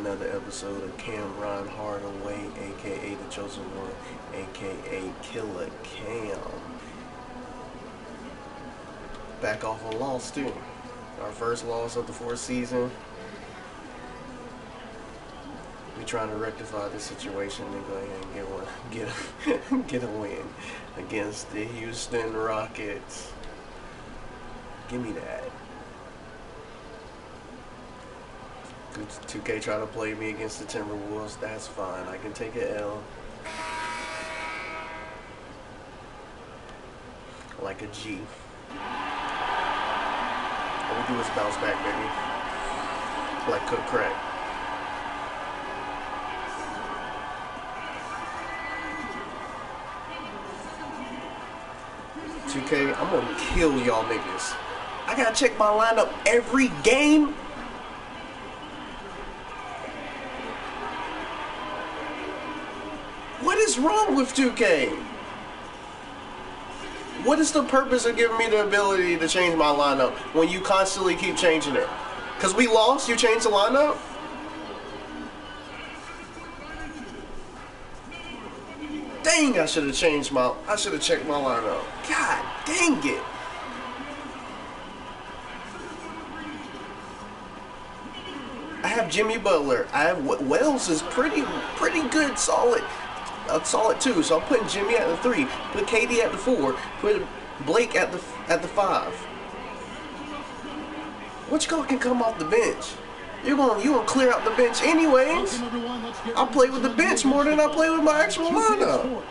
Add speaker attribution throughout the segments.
Speaker 1: another episode of Cameron Hardaway, aka the Chosen One, aka Killer Cam. Back off a loss too. Our first loss of the fourth season. We trying to rectify the situation and go ahead and get a win against the Houston Rockets. Give me that. 2K try to play me against the Timberwolves. That's fine. I can take an L. Like a G. All we do is bounce back, baby. Like cook crack. $2K, I'm gonna kill y'all niggas. I gotta check my lineup every game. What is wrong with 2K? What is the purpose of giving me the ability to change my lineup when you constantly keep changing it? Because we lost, you changed the lineup? Dang, I should have checked my lineup. God dang it. I have Jimmy Butler. I have Wells is pretty good, solid 2. So I'm putting Jimmy at the 3, put KD at the 4, put Blake at the 5. Which guy can come off the bench? You gonna clear out the bench anyways? I play with the bench more than I play with my actual lineup.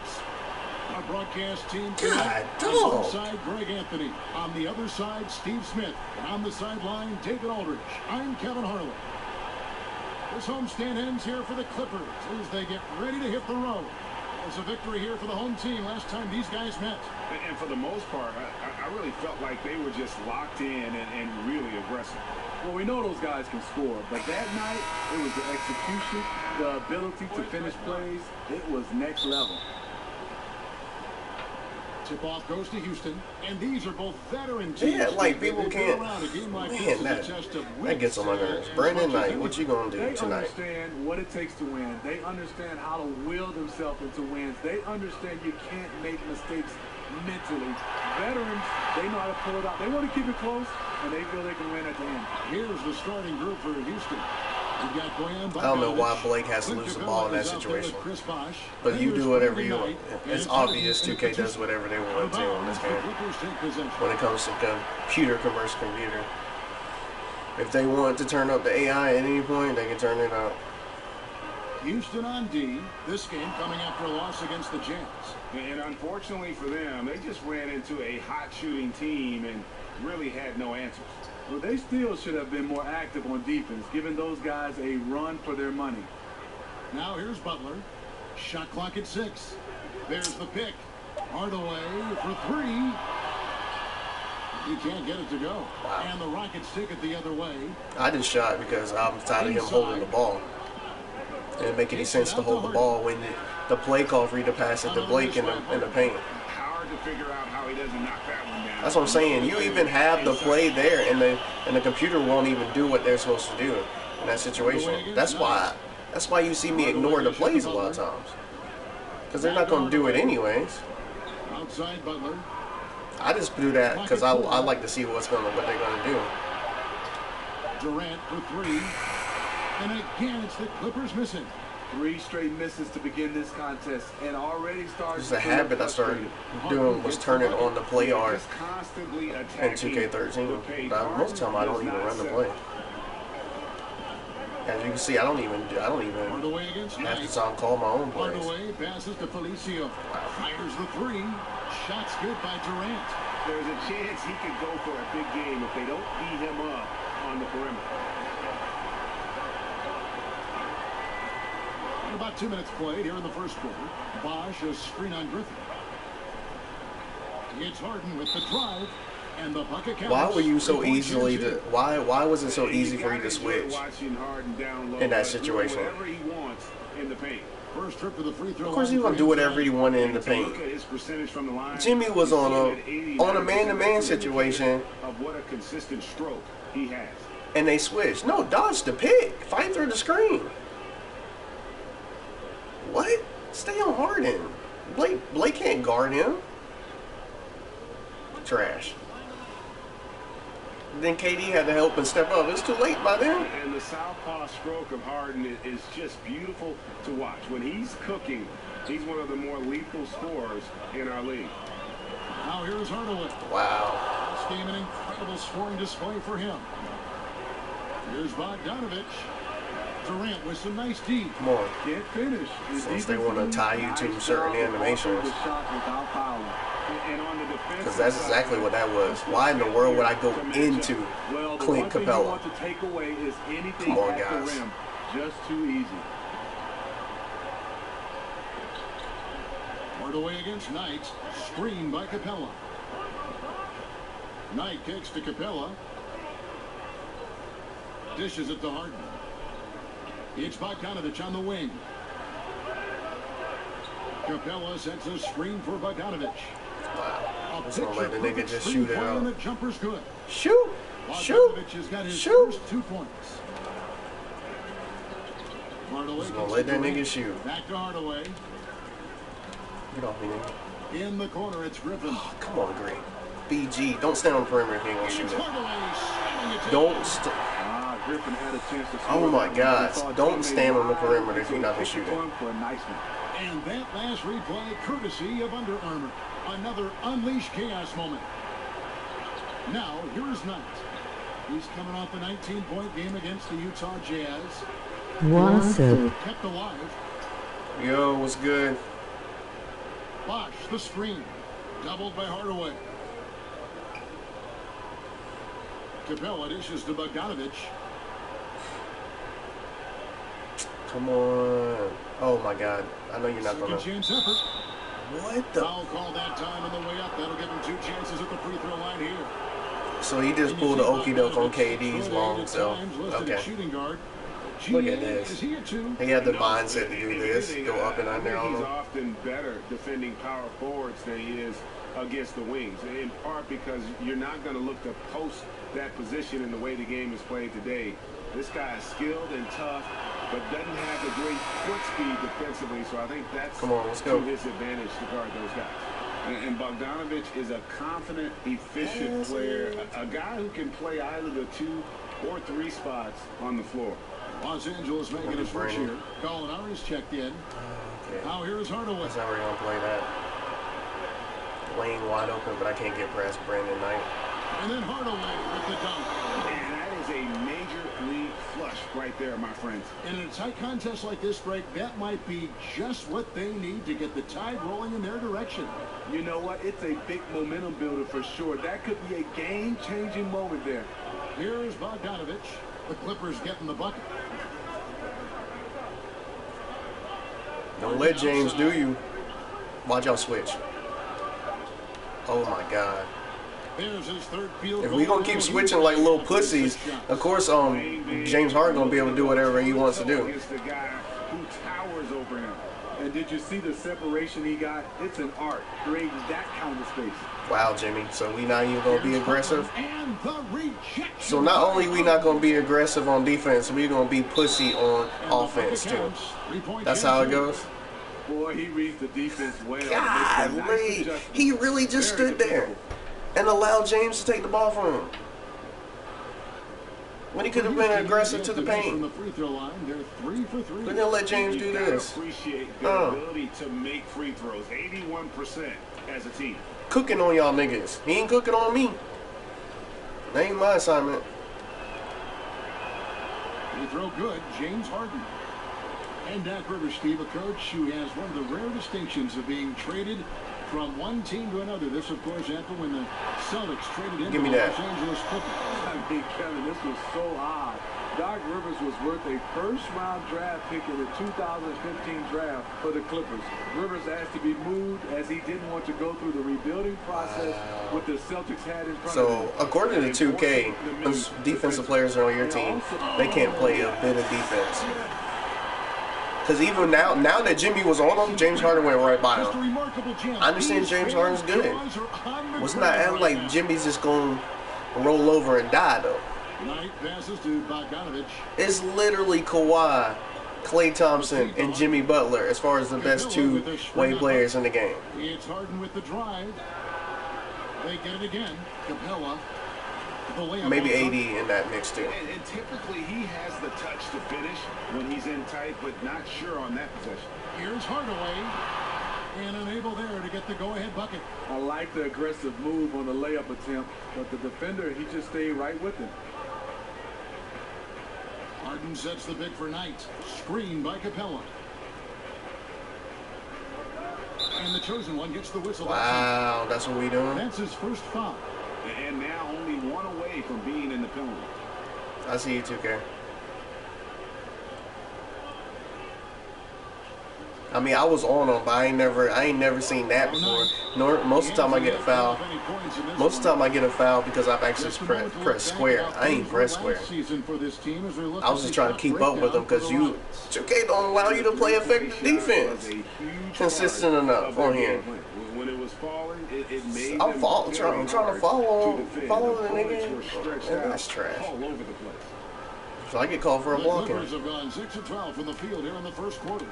Speaker 2: Our broadcast team
Speaker 1: God,
Speaker 2: on one side, Greg Anthony. On the other side, Steve Smith. And on the sideline, David Aldridge. I'm Kevin Harlan. This homestand ends here for the Clippers as they get ready to hit the road. It's a victory here for the home team last time these guys met.
Speaker 3: And for the most part, I really felt like they were just locked in and really aggressive.
Speaker 4: Well, we know those guys can score, but that night, it was the execution, the ability to finish plays. It was next level.
Speaker 2: Tip-off goes to Houston, and these are both veteran teams.
Speaker 1: Yeah, like people can't. Man, that gets on my nerves. Brandon Knight, what you gonna do tonight?
Speaker 4: They understand what it takes to win. They understand how to will themselves into wins. They understand you can't make mistakes mentally. Veterans, they know how to pull it out. They want to keep it close, and they feel they can win at the end.
Speaker 2: Here's the starting group for Houston.
Speaker 1: I don't know why Blake has to lose the ball in that situation. But you do whatever you want. It's obvious 2K does whatever they want to in this game. When it comes to computer. If they want to turn up the AI at any point, they can turn it up.
Speaker 2: Houston on D. This game coming after a loss against the Jazz.
Speaker 3: And unfortunately for them, they just ran into a hot shooting team and really had no answers.
Speaker 4: Well, they still should have been more active on defense, giving those guys a run for their money.
Speaker 2: Now here's Butler. Shot clock at 6. There's the pick. Hardaway for 3. He can't get it to go.
Speaker 1: Wow.
Speaker 2: And the Rockets take it the other way.
Speaker 1: I just shot because I'm tired of him holding the ball. It didn't make any sense to hold the ball when the play call for you to pass it to Blake in the paint.
Speaker 3: Hard to figure out how he doesn't knock that one down.
Speaker 1: That's what I'm saying. You even have the play there, and the computer won't even do what they're supposed to do in that situation. That's why you see me ignore the plays a lot of times, because they're not going to do it anyways.
Speaker 2: Outside Butler.
Speaker 1: I just do that because I like to see what they're going to do.
Speaker 2: Durant for 3, and again it's the Clippers missing.
Speaker 4: 3 straight misses to begin this contest, and already started.
Speaker 1: Just a habit I started doing was turning on the play art in 2K13. But most of the time I don't even run the play. As you can see, I don't even have to time call my own plays.
Speaker 2: Hardaway passes to Felicio. Fires the 3. Shots good by Durant.
Speaker 3: There's a chance he could go for a big game if they don't beat him up on the perimeter.
Speaker 2: About 2 minutes played here in the first quarter. Bosch a screen on Griffin. It's Harden with the drive, and the bucket counts.
Speaker 1: Why were you so easily to? Why was it so easy for you to switch in that situation?
Speaker 2: First trip to the free throw.
Speaker 1: Of course, he's gonna do whatever he wanted in the paint. Jimmy was on a man-to-man situation.
Speaker 3: Of what a consistent stroke he has.
Speaker 1: And they switched. No, dodge the pick. Fight through the screen. What? Stay on Harden. Blake can't guard him. Trash. Then KD had to help and step up. It's too late by then.
Speaker 3: And the southpaw stroke of Harden is just beautiful to watch. When he's cooking, he's one of the more lethal scorers in our league.
Speaker 2: Now here's Hardaway.
Speaker 1: Wow.
Speaker 2: This game an incredible scoring display for him. Here's Bogdanovich. Durant with some nice D.
Speaker 1: Come on.
Speaker 4: Can't finish.
Speaker 1: Since they want to tie you to certain animations. Because that's exactly what that was. Why in the world would I go into Clint Capella? Come on, guys.
Speaker 4: Just too easy.
Speaker 2: Hardaway against Knight. Screen by Capella. Knight kicks to Capella. Dishes it to Harden. It's Bogdanovich on the wing. Capella sets a screen for Bogdanovich.
Speaker 1: Wow. Just gonna let the nigga just shoot it out.
Speaker 2: The jumper's good.
Speaker 1: Shoot! Shoot!
Speaker 2: Has got his
Speaker 1: Shoot!
Speaker 2: first 2 points. Hardaway
Speaker 1: Just gonna let that nigga shoot.
Speaker 2: Back to Hardaway.
Speaker 1: Get off me, nigga.
Speaker 2: In the corner, it's Griffin.
Speaker 1: Oh, come on, Green. BG, don't stand on the perimeter if you ain't gonna shoot
Speaker 2: It's
Speaker 1: it.
Speaker 2: Hardaway.
Speaker 1: Don't
Speaker 4: Griffin had a chance to
Speaker 1: Oh my God. Don't stand on the
Speaker 4: perimeter
Speaker 1: perimeter if you're not gonna shoot it.
Speaker 4: For a nice one.
Speaker 2: And that last replay, courtesy of Under Armour. Another Unleash Chaos moment. Now, here's Knight. He's coming off a 19-point game against the Utah Jazz.
Speaker 5: Awesome.
Speaker 2: Kept alive.
Speaker 1: Yo, what's good?
Speaker 2: Bosh, the screen. Doubled by Hardaway. Capella dishes to Bogdanovich.
Speaker 1: Come on. Oh my God. I know you're not
Speaker 2: Second
Speaker 1: gonna.
Speaker 2: chance effort.
Speaker 1: What the?
Speaker 2: Foul call that time on the way up. That'll give him 2 chances at the free throw line here.
Speaker 1: So he just pulled the okie doke on KD's long self. Okay. Look at this. He had the mindset to do this. Go up and under on
Speaker 3: He's
Speaker 1: him.
Speaker 3: often better defending power forwards than he is against the wings, in part because you're not going to look to post that position in the way the game is played today. This guy is skilled and tough, but doesn't have the great foot speed defensively, so I think that's
Speaker 1: Come on, let's go.
Speaker 3: to his advantage to guard those guys. And Bogdanovich is a confident, efficient player, a guy who can play either the 2 or 3 spots on the floor.
Speaker 2: Los Angeles making a switch here. Gallinari is checked in.
Speaker 1: Okay.
Speaker 2: Now here's Hardaway.
Speaker 1: That's how we're gonna play that. Lane wide open, but I can't get past Brandon Knight.
Speaker 2: And then Hardaway with the dunk.
Speaker 3: And that is a major league flush right there, my friends.
Speaker 2: And in a tight contest like this, Greg, that might be just what they need to get the tide rolling in their direction.
Speaker 4: You know what? It's a big momentum builder for sure. That could be a game-changing moment there.
Speaker 2: Here's Bogdanovich. The Clippers getting the bucket.
Speaker 1: Don't let James do you. Watch y'all switch. Oh my God.
Speaker 2: There's his third field
Speaker 1: If
Speaker 2: goal.
Speaker 1: we gonna keep switching like little pussies, of course James Harden gonna be able to do whatever he wants to do.
Speaker 3: Against the guy who towers over him.
Speaker 4: And did you see the separation he got? It's an art, creating that kind of space.
Speaker 1: Wow, Jimmy. So we not even gonna be aggressive.
Speaker 2: And the rejection.
Speaker 1: So not only we not gonna be aggressive on defense, we gonna be pussy on offense too. That's how it goes.
Speaker 4: Boy, he reads the defense well.
Speaker 1: Golly, he really just stood there and allowed James to take the ball from him when he could have been aggressive to the paint.
Speaker 2: From the free throw line, they're 3 for 3.
Speaker 1: We're gonna let James do
Speaker 3: You gotta
Speaker 1: this.
Speaker 3: appreciate the ability to make free throws. 81% as a team.
Speaker 1: Cooking on y'all niggas. He ain't cooking on me. That ain't my assignment.
Speaker 2: Free throw good, James Harden. And Doc Rivers, Steve, a coach who has one of the rare distinctions of being traded from one team to another. This, of course, happened when the Celtics traded in
Speaker 1: Give me
Speaker 2: the
Speaker 1: that.
Speaker 2: Los Angeles Clippers.
Speaker 4: I mean, Kevin, this was so odd. Doc Rivers was worth a first-round draft pick in the 2015 draft for the Clippers. Rivers asked to be moved as he didn't want to go through the rebuilding process what the Celtics had in front of them.
Speaker 1: So according to 2K, those defensive players are on your team. They can't play a bit of defense. Because even now that Jimmy was on him, James Harden went right by
Speaker 2: Just a
Speaker 1: him.
Speaker 2: remarkable jump.
Speaker 1: I understand James Harden's good.
Speaker 2: Jaws are on the
Speaker 1: Let's not
Speaker 2: ground
Speaker 1: act
Speaker 2: right
Speaker 1: like
Speaker 2: now.
Speaker 1: Jimmy's just going to roll over and die, though.
Speaker 2: Knight passes to Bogdanovich.
Speaker 1: It's literally Kawhi Klay Thompson and Jimmy Butler as far as the best two-way players in the game.
Speaker 2: It's Harden with the drive. They get it again. Capella.
Speaker 1: Maybe AD in that mix too.
Speaker 3: And typically he has the touch to finish when he's in tight, but not sure on that possession.
Speaker 2: Here's Hardaway. And unable there to get the go-ahead bucket.
Speaker 4: I like the aggressive move on the layup attempt, but the defender, he just stayed right with him.
Speaker 2: Harden sets the pick for Knight. Screen by Capella. And the chosen one gets the whistle.
Speaker 1: Wow, that's what we doing?
Speaker 2: That's his first foul.
Speaker 3: And now only one away from being in the penalty.
Speaker 1: I see you, 2K. I mean, I was on them, but I ain't never seen that before. Most of the time I get a foul. Most of the time I get a foul because I've actually pressed square. I ain't press square. I was just trying to keep up with them because 2K don't allow you to play effective defense consistent enough on here.
Speaker 3: When it was falling, it made
Speaker 1: I'm trying to follow the nigga, and that's trash.
Speaker 3: all over the place.
Speaker 1: So I get called for a blocking.
Speaker 2: The Clippers have gone 6 of 12 from the field here in the first quarter.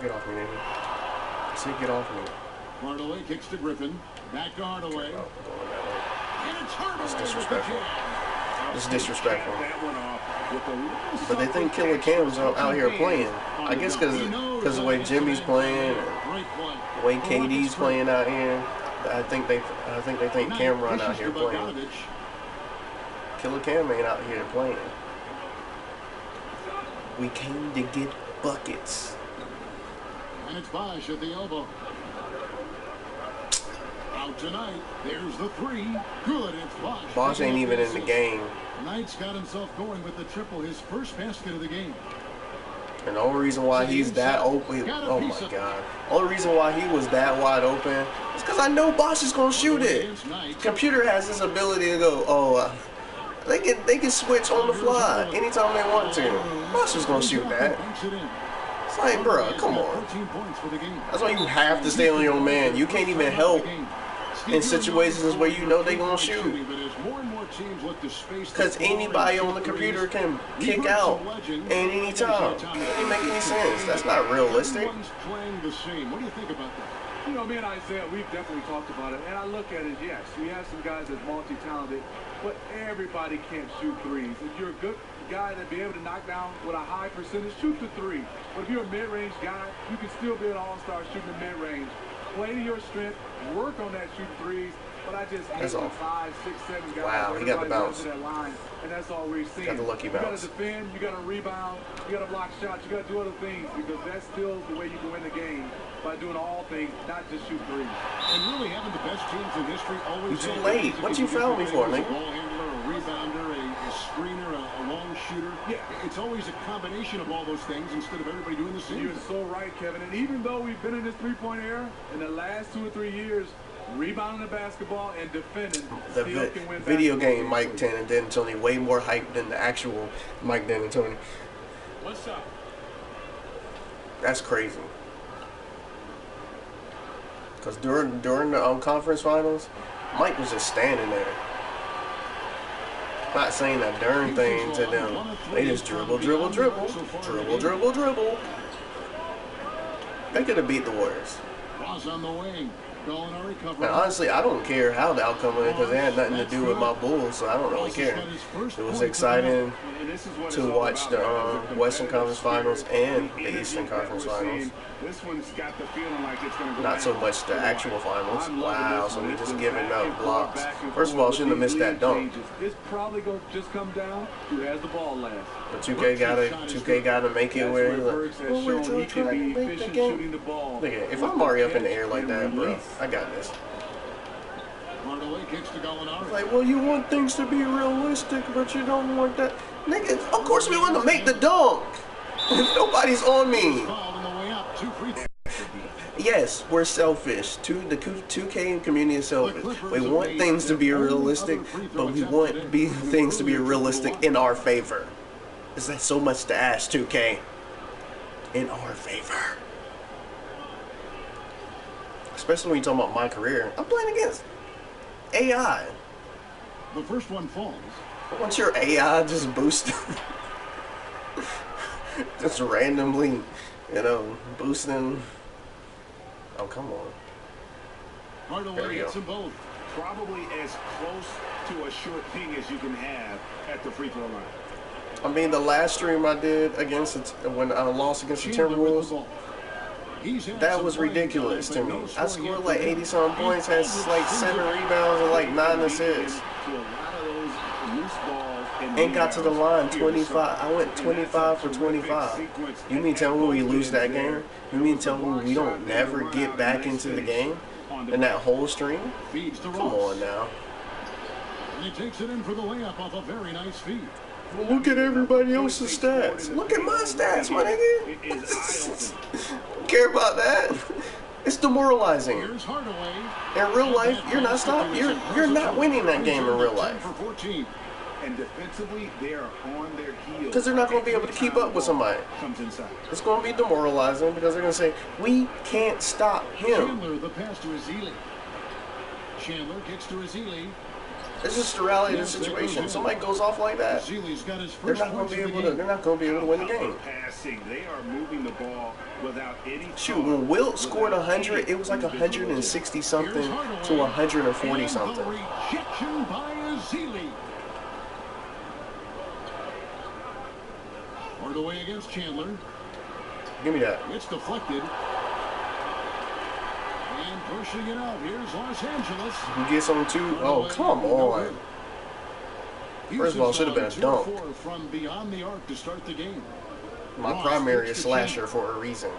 Speaker 1: Get off me, nigga. I said get off me.
Speaker 2: Hardaway kicks to Griffin. Back to Hardaway. And it's Hardaway.
Speaker 1: It's disrespectful. It's disrespectful.
Speaker 3: That one off with a little
Speaker 1: But they think Killer Cam's out here playing. I guess because the way Jimmy's playing, the way KD's playing out here. I think they think Cameron out here playing. Killer Cam ain't out here playing. We came to get buckets.
Speaker 2: And it's Bosh at the elbow. Out tonight. There's the three. Good. It's Bosh.
Speaker 1: Bosh ain't even in the game.
Speaker 2: Knight's got himself going with the triple, his first basket of the game.
Speaker 1: And the only reason why he's that open, oh my God. Only reason why he was that wide open is because I know Bosh is going to shoot it. Computer has this ability to go, they can switch on the fly anytime they want to. Bosh is going to shoot that. It's like, bro, come on. That's why you have to stay on your man. You can't even help in situations where you know they're going to shoot. Because anybody on the computer can kick out at any time. It doesn't make any sense. That's not realistic.
Speaker 2: What do you think about that?
Speaker 4: You know, me and Isaiah, we've definitely talked about it. And I look at it, yes, we have some guys that's multi-talented, but everybody can't shoot threes. If you're a good guy that be able to knock down with a high percentage, shoot the three. But if you're a mid-range guy, you can still be an all-star shooting the mid-range. Play to your strength, work on that shooting threes. But I just hate 5, 6, 7 guys.
Speaker 1: Wow, he got the bounce.
Speaker 4: That line, and that's all we're seeing.
Speaker 1: Got the lucky bounce.
Speaker 4: You got to defend, you got to rebound, you got to block shots, you got to do other things because that's still the way you can win the game by doing all things, not just shoot threes.
Speaker 2: And really having the best teams in history always.
Speaker 1: You too late. What you foul me for, nigga?
Speaker 2: A ball handler, a rebounder, a screener, a long shooter. Yeah, it's always a combination of all those things instead of everybody doing the same.
Speaker 4: You're so right, Kevin. And even though we've been in this three-point era in the last 2 or 3 years, rebounding the basketball and defending,
Speaker 1: the video game Mike D'Antoni way more hype than the actual Mike D'Antoni.
Speaker 2: What's up?
Speaker 1: That's crazy. Because during the conference finals, Mike was just standing there. Not saying a darn thing to them. They just dribble. They could have beat the Warriors.
Speaker 2: Was on the wing.
Speaker 1: And honestly, I don't care how the outcome was because it had nothing to do with my Bulls, so I don't really care. It was exciting to watch the Western Conference Finals and the Eastern Conference Finals.
Speaker 3: This one's got the feeling like it's going to go
Speaker 1: Not so much the actual finals. Wow, so we just giving up blocks. First of all, shouldn't have missed that dunk.
Speaker 4: It's probably going to just come down who has the ball last.
Speaker 1: But 2K gotta make it where we're trying to make the game. Look at it. If I'm already up in the air like that, bro, I got this. It's like, well, you want things to be realistic, but you don't want that. Nigga, of course we want to make the dunk. If nobody's on me. Yes, we're selfish. The 2K community is selfish. We want things to be realistic, but we want things to be realistic in our favor. Is that so much to ask, 2K? In our favor. Especially when you're talking about my career. I'm playing against AI.
Speaker 2: The first one falls.
Speaker 1: Once your AI just boosted. Just randomly, boosting. Oh, come on. There we
Speaker 2: Hardaway
Speaker 1: go.
Speaker 2: hits them both.
Speaker 3: Probably as close to a short ping as you can have at the free throw line.
Speaker 1: I mean, the last stream I did when I lost against the
Speaker 2: Chandler with the
Speaker 1: Timberwolves,
Speaker 2: ball. He's had
Speaker 1: that
Speaker 2: some
Speaker 1: was
Speaker 2: playing
Speaker 1: ridiculous
Speaker 2: time,
Speaker 1: to
Speaker 2: but
Speaker 1: me.
Speaker 2: no
Speaker 1: I
Speaker 2: scoring
Speaker 1: scored
Speaker 2: yet
Speaker 1: like
Speaker 2: for him.
Speaker 1: 80-something points, had like 7 rebounds and like 9 assists.
Speaker 3: To a lot of those loose balls
Speaker 1: And got to the line
Speaker 3: rebounds.
Speaker 1: 25. I went 25 for 25. You mean tell me we lose that game? You mean tell me we don't never get back into the game in that whole stream?
Speaker 2: Feeds to
Speaker 1: Come
Speaker 2: Ross.
Speaker 1: on now.
Speaker 2: And he takes it in for the layup off a very nice feed.
Speaker 1: Well, look at everybody else's stats. Look at my stats, my nigga.
Speaker 3: It is eye-opening.
Speaker 1: Don't care about that. It's demoralizing.
Speaker 2: Here's Hardaway.
Speaker 1: In real life, you're not stopping. You're not winning that game in real life.
Speaker 2: For 14.
Speaker 3: And defensively, they are on their heels.
Speaker 1: Because they're not going to be able to keep up with somebody.
Speaker 3: Comes inside.
Speaker 1: It's going to be demoralizing because they're going to say, we can't stop him.
Speaker 2: Chandler, the pass to Azili. Chandler gets to Azili.
Speaker 1: It's just the reality of the situation. Somebody goes off like that,
Speaker 2: Azili's got his
Speaker 1: they're
Speaker 2: first
Speaker 1: not going
Speaker 2: points
Speaker 1: to be
Speaker 2: of the
Speaker 1: able to.
Speaker 2: game.
Speaker 1: They're not going to be able to win the game.
Speaker 3: Passing, they are moving the ball without any.
Speaker 1: Shoot, when Wilt scored 100, it was like 160 something to 140 something.
Speaker 2: And the rejection by Azili. Hardaway against Chandler.
Speaker 1: Give me that.
Speaker 2: It's deflected. And pushing it out. Here's Los Angeles.
Speaker 1: You get some too. Oh, come on. First of all, it should have been a dunk.
Speaker 2: 2-4 from beyond the arc to start the game.
Speaker 1: My
Speaker 2: Ross
Speaker 1: primary
Speaker 2: takes
Speaker 1: is
Speaker 2: the
Speaker 1: slasher
Speaker 2: chance.
Speaker 1: for a reason.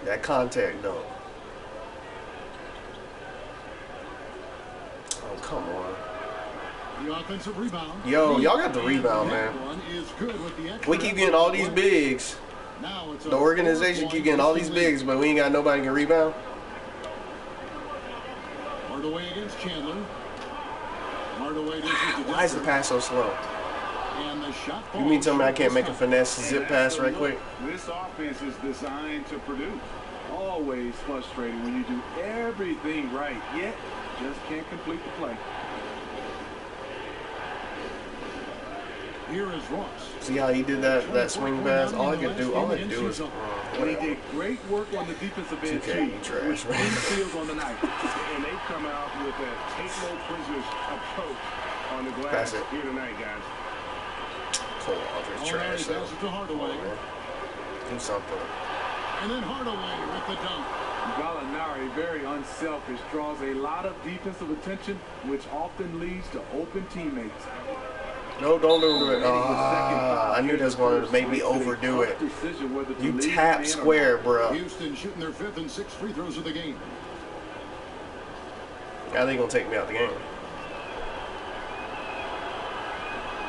Speaker 1: That contact dunk. Oh, come on.
Speaker 2: The offensive rebound.
Speaker 1: Yo, y'all got the rebound,
Speaker 2: That
Speaker 1: man.
Speaker 2: one is good with the extra
Speaker 1: We keep getting all these bigs.
Speaker 2: Now it's a
Speaker 1: The organization keep getting all these bigs, but we ain't got nobody who can rebound.
Speaker 2: Hardaway against Chandler. Hardaway dishes to
Speaker 1: Why is the pass so slow?
Speaker 2: And the shot
Speaker 1: You mean tell me I
Speaker 2: falls
Speaker 1: can't make a
Speaker 2: this time.
Speaker 1: finesse zip pass right quick?
Speaker 3: This offense is designed to produce.
Speaker 4: Always frustrating when you do everything right, yet just can't complete the play.
Speaker 2: Here is Ross.
Speaker 1: See how he did that swing pass? All I could do is
Speaker 4: And he did great work on the defensive end,
Speaker 1: 2K,
Speaker 4: too,
Speaker 1: you trash,
Speaker 4: with
Speaker 1: man.
Speaker 4: 3 steals on the night.
Speaker 3: And they come out with a take no prisoners approach on the glass
Speaker 1: Pass it.
Speaker 3: here tonight, guys.
Speaker 1: Cole Aldridge trash
Speaker 2: Trash
Speaker 1: though.
Speaker 2: passes to Hardaway.
Speaker 1: Do something.
Speaker 2: And then Hardaway with the dunk.
Speaker 4: Gallinari, very unselfish, draws a lot of defensive attention, which often leads to open teammates.
Speaker 1: No, don't do it. I knew that was going to make me overdo it. You tap square, bro.
Speaker 2: Houston shooting their 5th and 6th free throws of the game.
Speaker 1: Now they gonna take me out the game.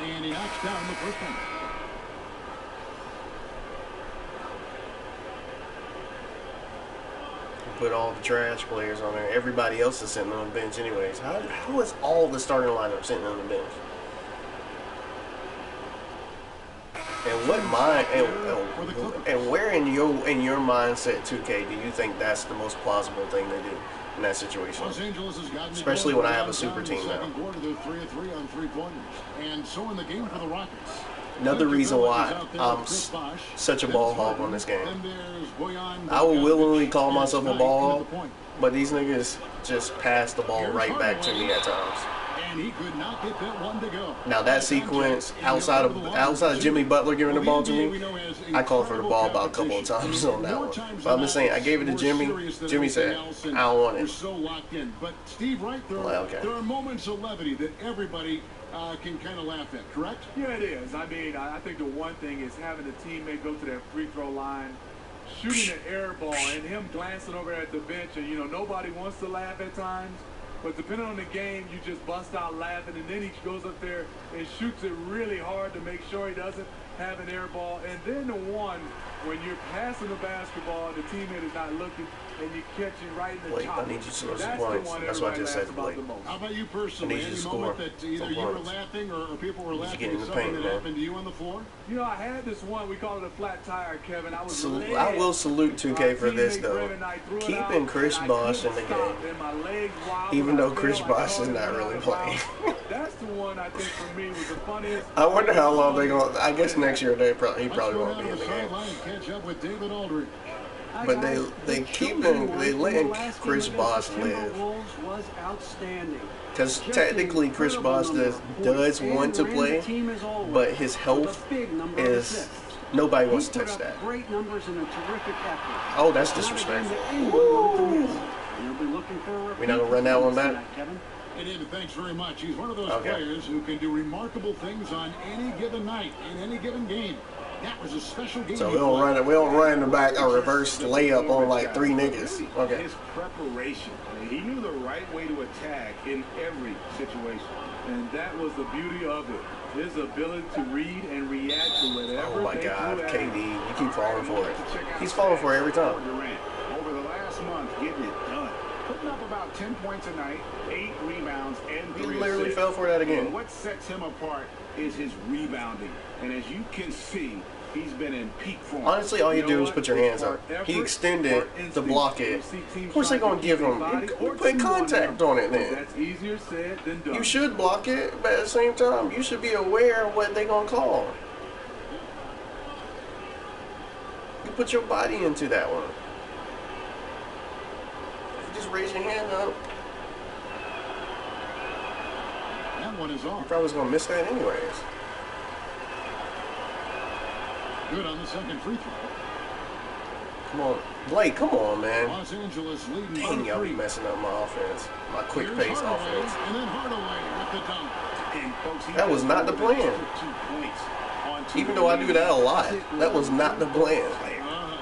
Speaker 2: And he knocks down the first one.
Speaker 1: Put all the trash players on there. Everybody else is sitting on the bench anyways. How is all the starting lineup sitting on the bench? And what mind and where in your mindset, 2K, do you think that's the most plausible thing to do in that situation?
Speaker 2: Los Angeles has gotten
Speaker 1: Especially when I have a super team now.
Speaker 2: Second quarter, they're 3 of 3 on 3-pointers, and so in the game for the Rockets.
Speaker 1: Another reason why I'm
Speaker 2: Chris Bosh.
Speaker 1: such a ball hog on this game.
Speaker 2: Then there's Bojan
Speaker 1: I would willingly call
Speaker 2: Bogdanovic
Speaker 1: myself a
Speaker 2: and
Speaker 1: ball
Speaker 2: Knight
Speaker 1: hog,
Speaker 2: into the point.
Speaker 1: but these niggas just pass the ball right back to me at times.
Speaker 2: And he could not get that one to go.
Speaker 1: Now that sequence outside of Jimmy Butler giving the ball to me, I called for the ball about a couple of times on that one. But I'm just saying, I gave it to Jimmy. Jimmy said, I don't want
Speaker 2: We're
Speaker 1: it.
Speaker 2: so locked in. But Steve, right there,
Speaker 1: Well, okay.
Speaker 2: there are moments of levity that everybody can kind of laugh at, correct?
Speaker 4: Yeah, it is. I mean, I think the one thing is having a teammate go to that free throw line, shooting an air ball, and him glancing over at the bench, and, you know, nobody wants to laugh at times. But depending on the game, you just bust out laughing, and then he goes up there and shoots it really hard to make sure he doesn't have an air ball. And then the one, when you're passing the basketball and the teammate is not looking, and you catch it right in the
Speaker 1: Blake,
Speaker 4: top.
Speaker 1: I need you to score some
Speaker 4: That's the
Speaker 1: points.
Speaker 4: one
Speaker 1: That's what I
Speaker 4: everybody
Speaker 1: just said
Speaker 4: laughs
Speaker 1: to
Speaker 4: about
Speaker 1: Blake.
Speaker 4: the most.
Speaker 2: How about you personally?
Speaker 1: I need you to
Speaker 2: Any
Speaker 1: score
Speaker 2: moment that either
Speaker 1: some
Speaker 2: you were
Speaker 1: points.
Speaker 2: laughing or people were
Speaker 1: You
Speaker 2: laughing
Speaker 1: get
Speaker 2: at
Speaker 1: in the
Speaker 2: something
Speaker 1: paint,
Speaker 2: that
Speaker 1: man.
Speaker 2: happened to you on the floor?
Speaker 4: You know, I had this one, we call it a flat tire, Kevin. I was led.
Speaker 1: I will salute 2K for this,
Speaker 4: Teammate
Speaker 1: though.
Speaker 4: Brevin Knight threw it out,
Speaker 1: Keeping Chris
Speaker 4: and I
Speaker 1: Bosh in
Speaker 4: couldn't
Speaker 1: the
Speaker 4: stop,
Speaker 1: game.
Speaker 4: and my legs wobbled,
Speaker 1: Even though
Speaker 4: I
Speaker 1: Chris
Speaker 4: fell, I
Speaker 1: Bosh is
Speaker 4: caught it
Speaker 1: not
Speaker 4: out
Speaker 1: really
Speaker 4: of
Speaker 1: playing.
Speaker 4: bounds. That's one, I think, for me, was the funniest.
Speaker 1: I wonder how long they're going. I guess next year he probably won't be in the game.
Speaker 2: Catch up with David Aldridge.
Speaker 1: But they letting Chris Bosh live.
Speaker 6: Was outstanding.
Speaker 1: Because technically Chris Bosh does want to play, but his health is nobody wants to touch that.
Speaker 6: Great numbers and a terrific effort.
Speaker 1: Oh, that's disrespectful. Ooh. We're not gonna run that one back.
Speaker 2: Hey, David, thanks very much. He's one of those players who can do remarkable things on any given night, in any given game. That was a special game.
Speaker 1: So we don't run the back a reverse layup on like 3 niggas. Okay.
Speaker 3: His preparation. He knew the right way to attack in every situation.
Speaker 4: And that was the beauty of it. His ability to read and react to whatever.
Speaker 1: Oh my God, KD, you keep falling for it. He's falling for it every time.
Speaker 3: Over the last month, getting it done. Putting up about 10 points a night, 8 rebounds, and 3
Speaker 1: He literally
Speaker 3: assists.
Speaker 1: fell for that again.
Speaker 3: And what sets him apart is his rebounding. And as you can see, he's been in peak form.
Speaker 1: Honestly, all you do is put your hands up. He extended to block it. Of course, they're going to give him. You put contact on it then.
Speaker 4: That's easier said than done.
Speaker 1: You should block it, but at the same time, you should be aware of what they're going to call. You put your body into that one. If you just raise your hand up,
Speaker 2: That one is
Speaker 1: you
Speaker 2: off.
Speaker 1: probably was going to miss that anyways.
Speaker 2: Good on the second free throw.
Speaker 1: Come on. Blake, come on, man.
Speaker 2: Los Angeles leading
Speaker 1: Dang,
Speaker 2: by
Speaker 1: y'all be
Speaker 2: 3.
Speaker 1: messing up my offense. My quick
Speaker 2: Here's
Speaker 1: pace
Speaker 2: Hardaway,
Speaker 1: offense.
Speaker 2: and then Hardaway with the dunk.
Speaker 3: And folks, he
Speaker 1: That was not the plan.
Speaker 3: 2 points on 2
Speaker 1: Even though I do that a lot, that was not the plan.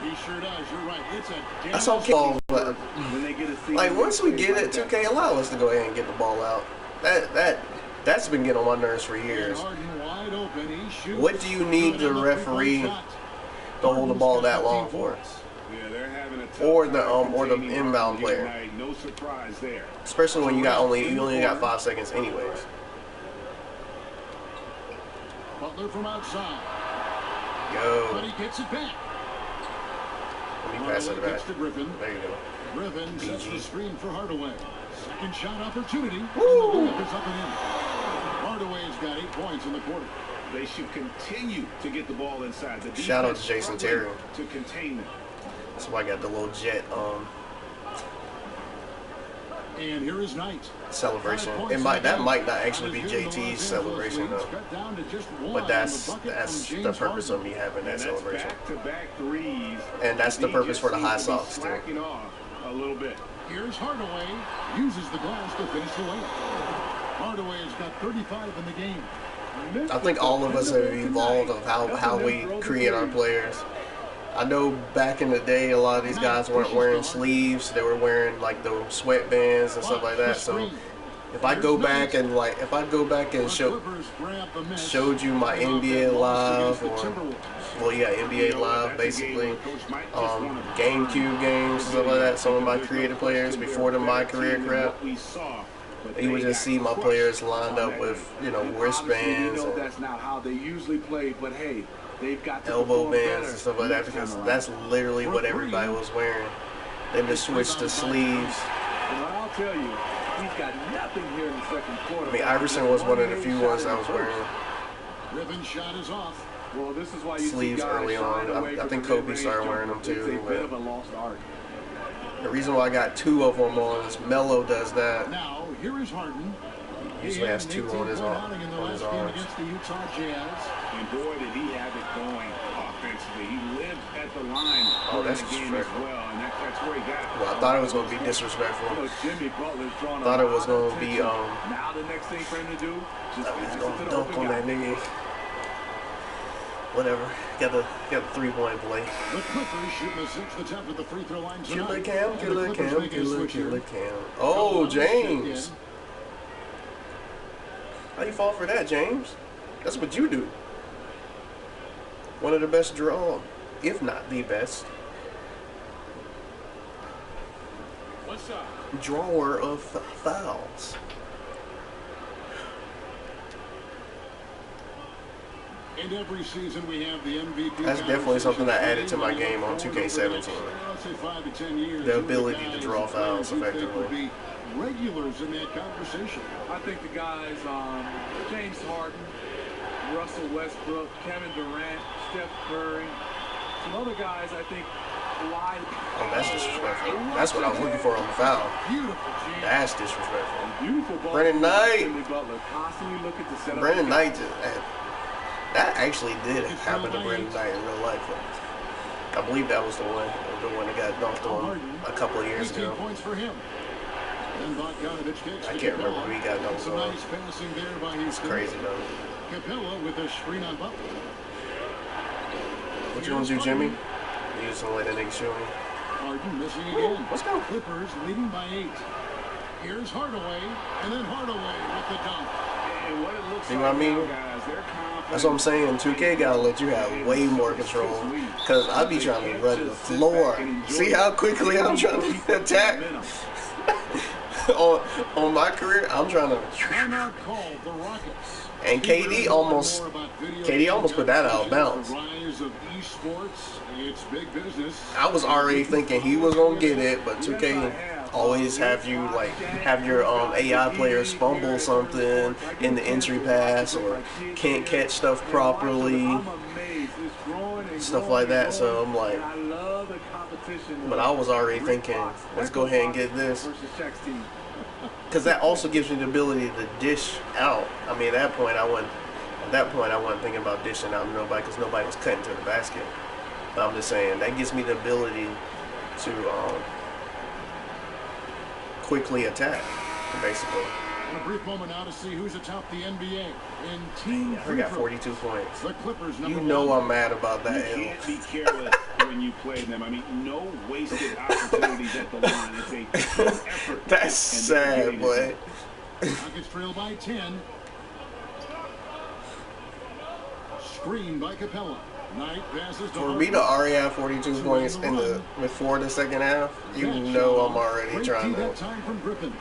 Speaker 2: He sure does. You're right. It's a
Speaker 1: That's okay. But
Speaker 4: When they get a
Speaker 1: like once we get it, 2K allow us to go ahead and get the ball out. That's been getting on my nerves for years.
Speaker 2: Harden wide open. He shoots.
Speaker 1: What do you need the referee to hold the ball that long for?
Speaker 3: Yeah, they're having a tough
Speaker 1: Or the
Speaker 3: time
Speaker 1: or the
Speaker 3: containing
Speaker 1: inbound
Speaker 3: Harden here
Speaker 1: player.
Speaker 3: tonight. No surprise there.
Speaker 1: Especially when you only got 5 seconds anyways.
Speaker 2: Butler from outside. But
Speaker 1: Yo,
Speaker 2: he gets it back.
Speaker 1: let me pass it
Speaker 2: Hardaway
Speaker 1: back.
Speaker 2: gets to Griffin.
Speaker 1: There you go.
Speaker 2: Griffin sets
Speaker 1: BG.
Speaker 2: the screen for Hardaway. Second shot opportunity.
Speaker 1: Woo!
Speaker 2: And the layup is up and in. Hardaway's got 8 points in the quarter.
Speaker 3: They should continue to get the ball inside. The
Speaker 1: Shout out
Speaker 3: defense
Speaker 1: to Jason
Speaker 3: struggling
Speaker 1: Terry.
Speaker 3: to contain them.
Speaker 1: That's why I got the little jet
Speaker 2: And here is Knight.
Speaker 1: celebration. That might not actually be JT's celebration though. But that's the purpose of me having that
Speaker 3: And that's
Speaker 1: celebration.
Speaker 3: back-to-back threes.
Speaker 1: And that's the
Speaker 3: He
Speaker 1: purpose
Speaker 3: just
Speaker 1: for the high
Speaker 3: seems to be
Speaker 1: socks too.
Speaker 3: slacking off a little bit.
Speaker 2: Here's Hardaway. Uses the glass to finish the layup. Hardaway's got 35 in the game.
Speaker 1: I think all of us have evolved of how we create our players. I know back in the day, a lot of these guys weren't wearing sleeves; they were wearing like the sweatbands and stuff like that. So, if I go back and showed you my NBA Live or NBA Live basically, GameCube games and stuff like that. Some of my creative players before my career crap. You would just see my players lined up with, wristbands and
Speaker 4: that's not how they usually play, but hey, they've got to
Speaker 1: elbow
Speaker 4: perform
Speaker 1: bands
Speaker 4: better
Speaker 1: and stuff like that because that's literally what everybody was wearing. Then just switched to sleeves.
Speaker 4: And I'll tell you, he's got nothing here in the second quarter.
Speaker 1: I mean, Iverson was one of the few ones I was wearing
Speaker 2: Griffin's shot is off.
Speaker 4: Well, this is why you
Speaker 1: sleeves
Speaker 4: see guys
Speaker 1: early on.
Speaker 4: shying away
Speaker 1: I
Speaker 4: from
Speaker 1: think
Speaker 4: the
Speaker 1: Kobe
Speaker 4: mid-range
Speaker 1: started
Speaker 4: jumper.
Speaker 1: wearing them
Speaker 4: It's a
Speaker 1: too.
Speaker 4: bit of
Speaker 1: But
Speaker 4: a lost art.
Speaker 1: the reason why I got 2 of them on is Melo does that.
Speaker 2: Now, here is Harden.
Speaker 1: Usually has 2 on his arms.
Speaker 2: Against the Utah Jazz.
Speaker 3: And boy, did he have it going offensively. He lived at the line
Speaker 1: Oh, that's
Speaker 3: in the game as
Speaker 1: disrespectful.
Speaker 3: well, and that's where he got it.
Speaker 1: Well, I thought it was going to be disrespectful.
Speaker 4: You know, Jimmy Butler's drawn
Speaker 1: Thought
Speaker 4: a
Speaker 1: it was
Speaker 4: lot of
Speaker 1: gonna be,
Speaker 4: attention. Now the next thing for him to do, just
Speaker 1: I was
Speaker 4: pass it
Speaker 1: going
Speaker 4: to
Speaker 1: to
Speaker 4: the
Speaker 1: dunk
Speaker 4: open
Speaker 1: on
Speaker 4: guy.
Speaker 1: that nigga. Whatever. Got the 3-point play.
Speaker 2: The Clippers shooting a 6th attempt at the free throw line tonight.
Speaker 1: Killer Cam,
Speaker 2: And the
Speaker 1: killer
Speaker 2: Clippers
Speaker 1: Cam,
Speaker 2: making a
Speaker 1: killer,
Speaker 2: switch here.
Speaker 1: killer Cam. Oh, James. How you fall for that, James? That's what you do. One of the best draw, if not the best,
Speaker 3: What's up?
Speaker 1: drawer of fouls.
Speaker 2: And every season we have the MVP.
Speaker 1: That's definitely something I added to my game on 2K17.
Speaker 2: I'll say 5 to 10 years.
Speaker 1: The ability to draw fouls effectively.
Speaker 2: regulars in that conversation.
Speaker 4: I think the guys, James Harden, Russell Westbrook, Kevin Durant, Steph Curry, some other guys, I think, lied.
Speaker 1: Oh, that's disrespectful. That's what I was looking for on the foul.
Speaker 2: Beautiful jam.
Speaker 1: That's disrespectful.
Speaker 4: Beautiful ball.
Speaker 1: Brennan Knight.
Speaker 4: Jimmy Butler constantly looking to set up.
Speaker 1: Brennan Knight, that actually did happen to Brennan Knight in real life. I believe that was the one that got dunked on a couple of years
Speaker 2: 18
Speaker 1: ago.
Speaker 2: points for him. And Bogdanovich takes
Speaker 1: I
Speaker 2: to
Speaker 1: can't
Speaker 2: Capella.
Speaker 1: remember who he got dunked
Speaker 2: Some
Speaker 1: on.
Speaker 2: nice passing there by his
Speaker 1: It's crazy though.
Speaker 2: Capella with a screen on Butler.
Speaker 1: What you want to do, Jimmy? You just gonna let that nigga shoot me?
Speaker 2: Harden missing again.
Speaker 1: Let's go.
Speaker 2: Clippers leading by 8. Here's Hardaway, and then Hardaway with the dunk.
Speaker 3: And what it looks
Speaker 1: See what I
Speaker 3: like
Speaker 1: mean?
Speaker 3: now, guys, they're confident.
Speaker 1: That's what I'm saying. 2K gotta let you have way more control. Cause I be trying to run the floor. See how quickly I'm trying to attack? on my career, I'm trying to.
Speaker 2: Timeout called the Rockets.
Speaker 1: And KD almost put that out of bounds.
Speaker 2: The rise of esports, it's big business.
Speaker 1: I was already thinking he was gonna get it, but 2K always have you have your AI players fumble something in the entry pass or can't catch stuff properly, stuff like that. So I'm like, but I was already thinking, let's go ahead and get this. Because that also gives me the ability to dish out. I mean, at that point, I wasn't thinking about dishing out to nobody because nobody was cutting to the basket. But I'm just saying that gives me the ability to quickly attack, basically.
Speaker 2: And a brief moment now to see who's atop the NBA in team.
Speaker 1: I got 42 points.
Speaker 2: The Clippers
Speaker 1: You
Speaker 2: number
Speaker 1: know
Speaker 2: 1.
Speaker 1: I'm mad about that.
Speaker 3: You can't be careless when you play them. I mean, no wasted opportunities at the line. It's a team effort.
Speaker 1: That's sad, boy.
Speaker 2: Rockets trail by 10. Screen by Capella. Knight passes to
Speaker 1: For me to already have 42 points before the second half, you know I'm already trying to
Speaker 2: time from Griffin.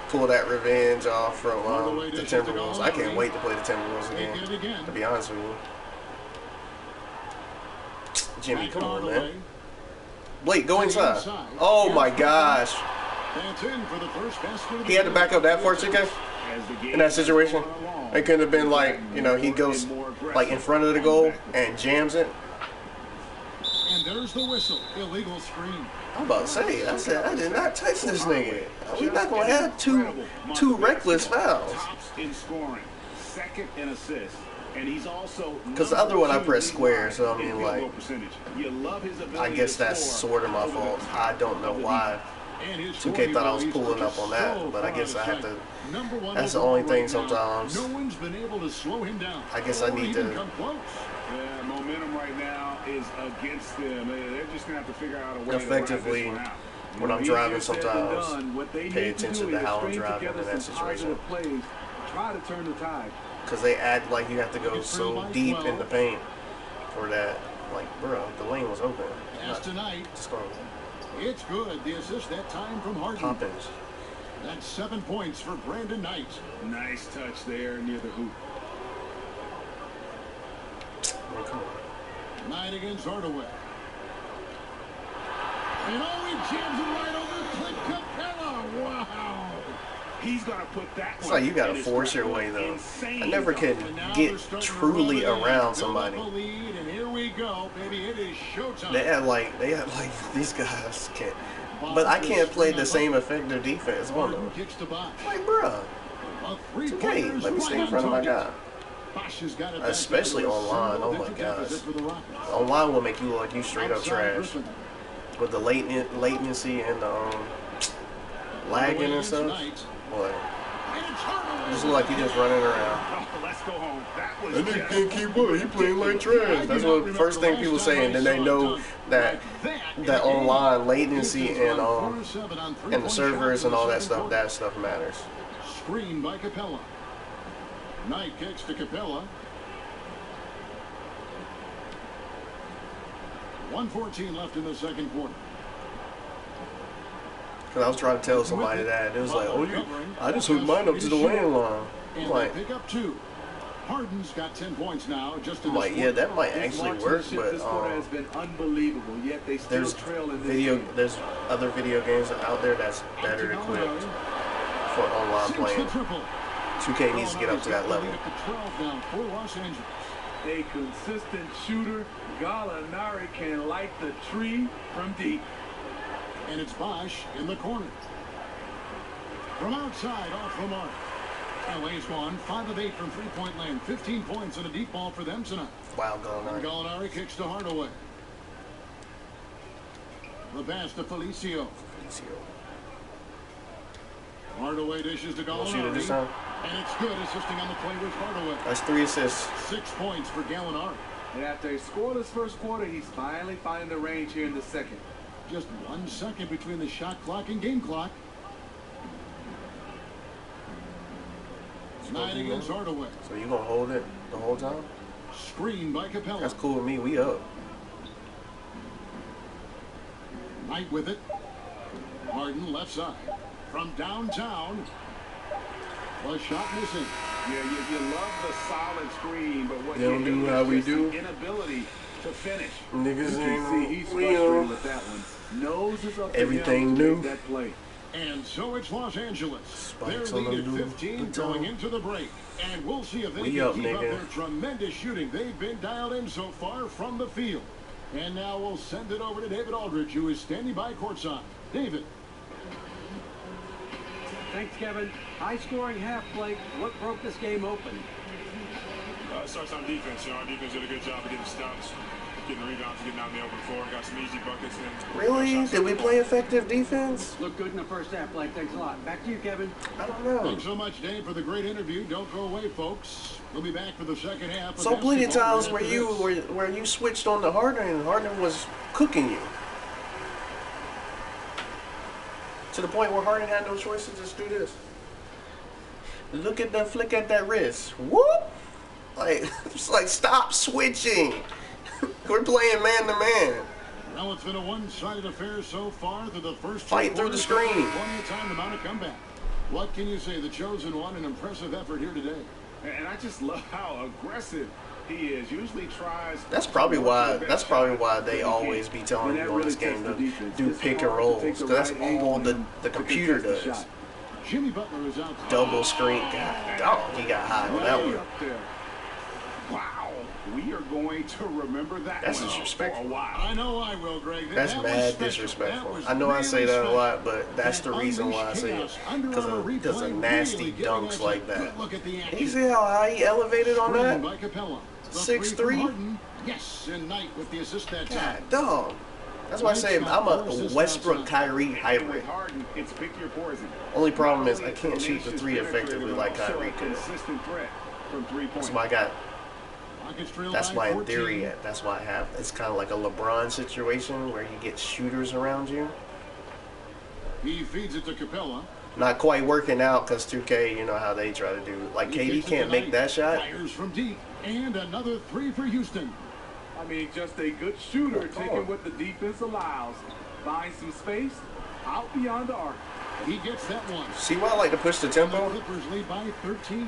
Speaker 1: pull that revenge off from the Timberwolves. I can't wait to play the Timberwolves again, to be honest with you. Jimmy, come on, man. Blake, go inside. Oh my gosh.
Speaker 2: That's in for the first basket of
Speaker 1: He had to back up that for 2K in that situation. It could have been like, you know, he goes like in front of the goal and jams it.
Speaker 2: And there's the whistle. Illegal screen.
Speaker 1: I'm about to say, I said I did not touch this nigga. We're not gonna have two reckless fouls.
Speaker 3: Tops in scoring, second in assists, and he's also
Speaker 1: Because the other one I pressed square, so I mean like,
Speaker 3: you love his ability
Speaker 1: I guess
Speaker 3: to
Speaker 1: that's
Speaker 3: score
Speaker 1: sort of my fault. I don't know why 2K thought I was pulling up on that, but I guess I have to. That's the only thing sometimes.
Speaker 2: No one's been able to slow him down.
Speaker 1: I guess I need to.
Speaker 3: Yeah, momentum right now is against them. They're just gonna have to figure out a way
Speaker 1: Effectively,
Speaker 3: to ride this one out.
Speaker 1: when I'm driving sometimes,
Speaker 4: What they
Speaker 1: pay
Speaker 4: need to
Speaker 1: attention
Speaker 4: do
Speaker 1: to
Speaker 4: is
Speaker 1: how I'm
Speaker 4: string
Speaker 1: driving
Speaker 4: together
Speaker 1: in that
Speaker 4: some
Speaker 1: situation.
Speaker 4: positive plays, try to turn the tide.
Speaker 1: Because they act like you have to go so deep in the paint for that. Like, bro, the lane was open.
Speaker 2: As tonight,
Speaker 1: Just going
Speaker 2: it's good. The assist that time from Harden.
Speaker 1: Poppins.
Speaker 2: That's 7 points for Brandon Knight.
Speaker 3: Nice touch there near the hoop.
Speaker 1: Oh, come on.
Speaker 2: Knight against Hardaway. And oh, he jams it right over Clint Capella. Wow.
Speaker 3: He's gonna put that.
Speaker 1: It's like you gotta force your way though. I never can get truly around somebody.
Speaker 2: And here we go, baby. It is showtime.
Speaker 1: They had like these guys can't. But I can't play the same effective defense. One of them.
Speaker 2: Kicks to Bosch.
Speaker 1: Like, bruh, it's okay. Let me stay in front of my guy. Especially online. Oh my gosh. Online will make you look like you straight up trash. With the latency and the lagging and stuff. Boy, just look like you just running around.
Speaker 3: Oh, let's go home. That was
Speaker 1: That nigga can't keep up. He playing like trash. That's what first thing people say, and then they know that online latency and the servers and all that stuff matters.
Speaker 2: Screen by Capella. Knight kicks to Capella. 1:14 left in the second quarter.
Speaker 1: Because I was trying to tell somebody that. It was like, oh, I just hooked mine up to the lane line.
Speaker 2: And
Speaker 1: Like,
Speaker 2: pick up 2. Harden's got 10 points now. Just in
Speaker 1: I'm like, yeah, that might
Speaker 4: This
Speaker 1: actually work,
Speaker 4: marksmanship
Speaker 1: but
Speaker 4: this quarter has been unbelievable. Yet they still
Speaker 1: there's
Speaker 4: trail in this game.
Speaker 1: there's other video games out there that's better equipped. for online
Speaker 2: Sinks
Speaker 1: playing.
Speaker 2: the triple.
Speaker 1: 2K needs to get up to that level.
Speaker 2: Lead up to 12 now for Los Angeles.
Speaker 4: A consistent shooter, Gallinari can light the tree from deep.
Speaker 2: And it's Bosch in the corner. From outside, off the mark. LA's gone 5 of 8 from three-point land. 15 points and a deep ball for them tonight.
Speaker 1: Wow,
Speaker 2: And
Speaker 1: going on.
Speaker 2: Gallinari kicks to Hardaway. The pass to Felicio. Hardaway dishes to
Speaker 1: We'll shoot it this
Speaker 2: Gallinari.
Speaker 1: time.
Speaker 2: And it's good, assisting on the play with Hardaway.
Speaker 1: That's 3 assists.
Speaker 2: 6 points for Gallinari.
Speaker 4: And after a scoreless first quarter, he's finally finding the range here in the second.
Speaker 2: Just 1 second between the shot clock and game clock. 9 against Hardaway.
Speaker 1: So you gonna hold it the whole time?
Speaker 2: Screen by Capella.
Speaker 1: That's cool with me. We up.
Speaker 2: Knight with it. Harden left side. From downtown. The shot missing.
Speaker 3: Yeah, you love the solid screen, but what
Speaker 1: They don't
Speaker 3: you
Speaker 1: do
Speaker 3: hate
Speaker 1: how
Speaker 3: is
Speaker 1: we
Speaker 3: just
Speaker 1: do.
Speaker 3: the inability to finish.
Speaker 1: Niggas
Speaker 4: You can
Speaker 1: ain't
Speaker 4: see he's
Speaker 1: we
Speaker 4: frustrated with that one. Nose is up to
Speaker 1: Everything
Speaker 4: him to
Speaker 1: new.
Speaker 4: make that play.
Speaker 2: And so it's Los Angeles.
Speaker 1: Spikes
Speaker 2: Their
Speaker 1: on
Speaker 2: lead
Speaker 1: the
Speaker 2: at
Speaker 1: new
Speaker 2: 15
Speaker 1: baton.
Speaker 2: going into the break. And we'll see if they
Speaker 1: We
Speaker 2: can
Speaker 1: up,
Speaker 2: keep up
Speaker 1: nigga.
Speaker 2: their tremendous shooting. They've been dialed in so far from the field. And now we'll send it over to David Aldridge, who is standing by courtside. David.
Speaker 6: Thanks, Kevin. High-scoring half, Blake. What broke this game open?
Speaker 7: It starts on defense. Our defense did a good job of getting stops, getting rebounds, getting out on the open floor. Got some easy buckets. And
Speaker 1: Really? Did we play effective defense?
Speaker 6: Looked good in the first half, Blake. Thanks a lot. Back to you, Kevin.
Speaker 1: I don't know.
Speaker 2: Thanks so much, Dave, for the great interview. Don't go away, folks. We'll be back for the second half.
Speaker 1: So plenty of times where
Speaker 2: you
Speaker 1: you switched on to Harden and Harden was cooking you. To the point where Harden had no choice to just do this. Look at the flick at that wrist. Whoop! Like, it's like, stop switching. We're playing man to man.
Speaker 2: Well, it's been a one-sided affair so far through the first
Speaker 1: Fight through the screen.
Speaker 2: Plenty of time to mount a comeback. What can you say? The chosen one, an impressive effort here today.
Speaker 3: And I just love how aggressive he is. Usually tries.
Speaker 1: That's probably why. That's probably why they always be telling you on this game to do pick and rolls, because that's all the computer does.
Speaker 2: Jimmy Butler is out.
Speaker 1: Double screen. God, dog, he got high on that one.
Speaker 3: Wow, we are going to remember that.
Speaker 1: That's
Speaker 3: one
Speaker 1: disrespectful.
Speaker 3: for a while.
Speaker 2: I know I will, Greg.
Speaker 1: That's
Speaker 2: That was
Speaker 1: mad
Speaker 2: special.
Speaker 1: disrespectful.
Speaker 2: That was
Speaker 1: I know I say
Speaker 2: really
Speaker 1: that a
Speaker 2: special.
Speaker 1: lot, but that's the
Speaker 2: That
Speaker 1: reason why I
Speaker 2: unleashed
Speaker 1: say it.
Speaker 2: chaos. Under
Speaker 1: Because
Speaker 2: Armour
Speaker 1: of
Speaker 2: replay
Speaker 1: nasty
Speaker 2: really getting
Speaker 1: dunks
Speaker 2: at
Speaker 1: like
Speaker 2: you.
Speaker 1: that.
Speaker 2: Good look at the action.
Speaker 1: You see how high he elevated on
Speaker 2: Screen
Speaker 1: that?
Speaker 2: by Capella. The
Speaker 1: 6'3"?
Speaker 2: three from Harden. Yes, and Knight with the assist that time.
Speaker 1: God, dog. That's why I say I'm a Westbrook Kyrie
Speaker 3: And
Speaker 1: hybrid.
Speaker 3: with Harden, it's pick your poison.
Speaker 1: Only problem is
Speaker 3: Not
Speaker 1: I
Speaker 3: only
Speaker 1: can't shoot the
Speaker 3: tenacious
Speaker 1: three
Speaker 3: penetrator,
Speaker 1: effectively
Speaker 3: but
Speaker 1: like
Speaker 3: also
Speaker 1: Kyrie
Speaker 3: a
Speaker 1: could.
Speaker 3: consistent threat from 3
Speaker 1: That's
Speaker 3: points.
Speaker 1: why I got.
Speaker 2: Rockets trail
Speaker 1: That's
Speaker 2: by
Speaker 1: why in
Speaker 2: 14.
Speaker 1: theory, that's why I have. It's kind of like a LeBron situation where you get shooters around you.
Speaker 2: He feeds it to Capella.
Speaker 1: Not quite working out because 2K, you know how they try to do. Like
Speaker 2: He
Speaker 1: KD
Speaker 2: takes it
Speaker 1: can't
Speaker 2: to
Speaker 1: make that
Speaker 2: Knight.
Speaker 1: shot.
Speaker 2: Fires from deep. And another three for Houston.
Speaker 4: I mean, just a good shooter taking what the defense allows. Find some space out beyond the arc.
Speaker 2: He gets that one.
Speaker 1: See why I like to push the
Speaker 2: The
Speaker 1: tempo?
Speaker 2: Clippers lead by 13.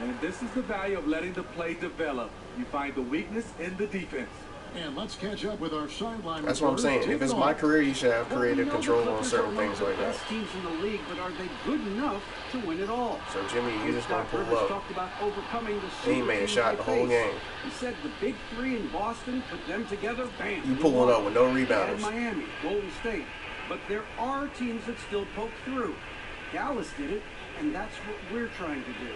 Speaker 4: And this is the value of letting the play develop. You find the weakness in the defense.
Speaker 2: And let's catch up with our sideline.
Speaker 1: That's what I'm
Speaker 2: reporter,
Speaker 1: saying. If it's
Speaker 2: David
Speaker 1: my
Speaker 2: Aldridge.
Speaker 1: career, you should have
Speaker 6: Well,
Speaker 1: creative
Speaker 6: we know the
Speaker 1: control on
Speaker 6: Clippers
Speaker 1: certain
Speaker 6: are
Speaker 1: things
Speaker 6: one
Speaker 1: like
Speaker 6: of the
Speaker 1: that.
Speaker 6: best teams in the league, but are they good enough to win it all?
Speaker 1: So Jimmy, you just gonna
Speaker 6: Doc
Speaker 1: pull
Speaker 6: Rivers
Speaker 1: up.
Speaker 6: talked about overcoming the
Speaker 1: He ain't made a
Speaker 6: super
Speaker 1: shot
Speaker 6: teams
Speaker 1: the
Speaker 6: they
Speaker 1: whole
Speaker 6: face.
Speaker 1: game.
Speaker 6: He said the big three in Boston, put them together, bam.
Speaker 1: You
Speaker 6: they
Speaker 1: pulling
Speaker 6: won.
Speaker 1: up with no
Speaker 6: They had
Speaker 1: rebounders.
Speaker 6: Miami, Golden State. But there are teams that still poke through. Dallas did it, and that's what we're trying to do.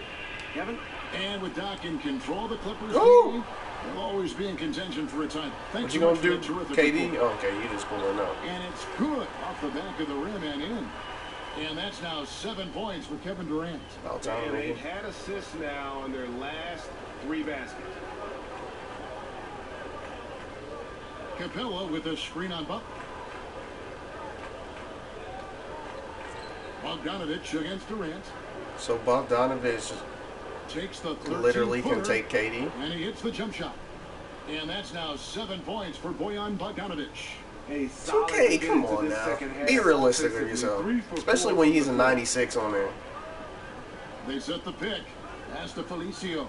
Speaker 6: Kevin?
Speaker 2: And with Doc in control, the Clippers
Speaker 1: Ooh.
Speaker 2: lead. They'll always be in contention for a title. Thanks
Speaker 1: What you
Speaker 2: so
Speaker 1: gonna
Speaker 2: much
Speaker 1: do,
Speaker 2: for that terrific
Speaker 1: KD?
Speaker 2: report.
Speaker 1: Oh, okay, you just pulling up.
Speaker 2: And it's good off the back of the rim and in. And that's now 7 points for Kevin Durant.
Speaker 1: About time,
Speaker 3: And they've
Speaker 1: nigga.
Speaker 3: had assists now on their last 3 baskets.
Speaker 2: Capella with a screen on Butler. Bogdanovich against Durant.
Speaker 1: So Bogdanovich
Speaker 2: Takes the
Speaker 1: literally can
Speaker 2: 13-footer,
Speaker 1: take KD.
Speaker 2: and he hits the jump shot. And that's now 7 points for Bojan Bogdanovich.
Speaker 4: A solid
Speaker 1: 2K,
Speaker 4: beginning
Speaker 1: come
Speaker 4: to
Speaker 1: on
Speaker 4: this
Speaker 1: now.
Speaker 4: second half.
Speaker 1: Be realistic with
Speaker 4: Offensively,
Speaker 1: yourself.
Speaker 4: 3 for 4
Speaker 1: Especially when he's a
Speaker 4: from the field.
Speaker 1: 96 on there.
Speaker 2: They set the pick. Pass to Felicio.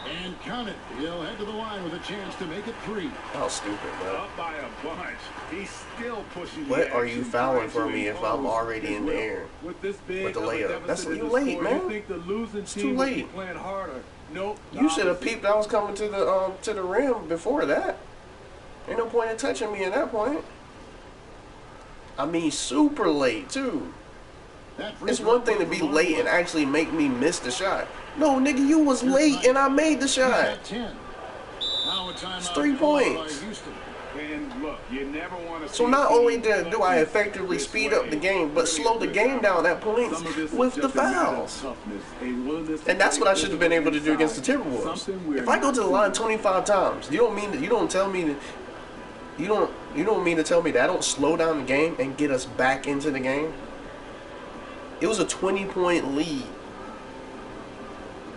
Speaker 2: And count it. He'll head to the line with a chance to make it 3.
Speaker 1: How stupid, bro.
Speaker 3: Up by a bunch. He's still pushing.
Speaker 1: What are you fouling for me if I'm already in the air
Speaker 4: With this big
Speaker 1: with the
Speaker 4: of a
Speaker 1: layup? That's
Speaker 4: deficit in
Speaker 1: you
Speaker 4: the
Speaker 1: late,
Speaker 4: score,
Speaker 1: man.
Speaker 4: You think the losing
Speaker 1: It's too
Speaker 4: team would be
Speaker 1: late.
Speaker 4: playing harder? Nope.
Speaker 1: You should have peeped I was coming to the rim before that. Ain't no point in touching me at that point. I mean, super late too. It's one thing to be late and actually make me miss the shot. No, nigga, you was late and I made the shot. It's 3 points.
Speaker 3: And look, you never want to.
Speaker 1: So not only do I effectively speed up the game, but slow the game down at points with the fouls. And that's what I should have been able to do against the Timberwolves. If I go to the line 25 times, you don't mean to tell me that I don't slow down the game and get us back into the game? It was a 20-point lead.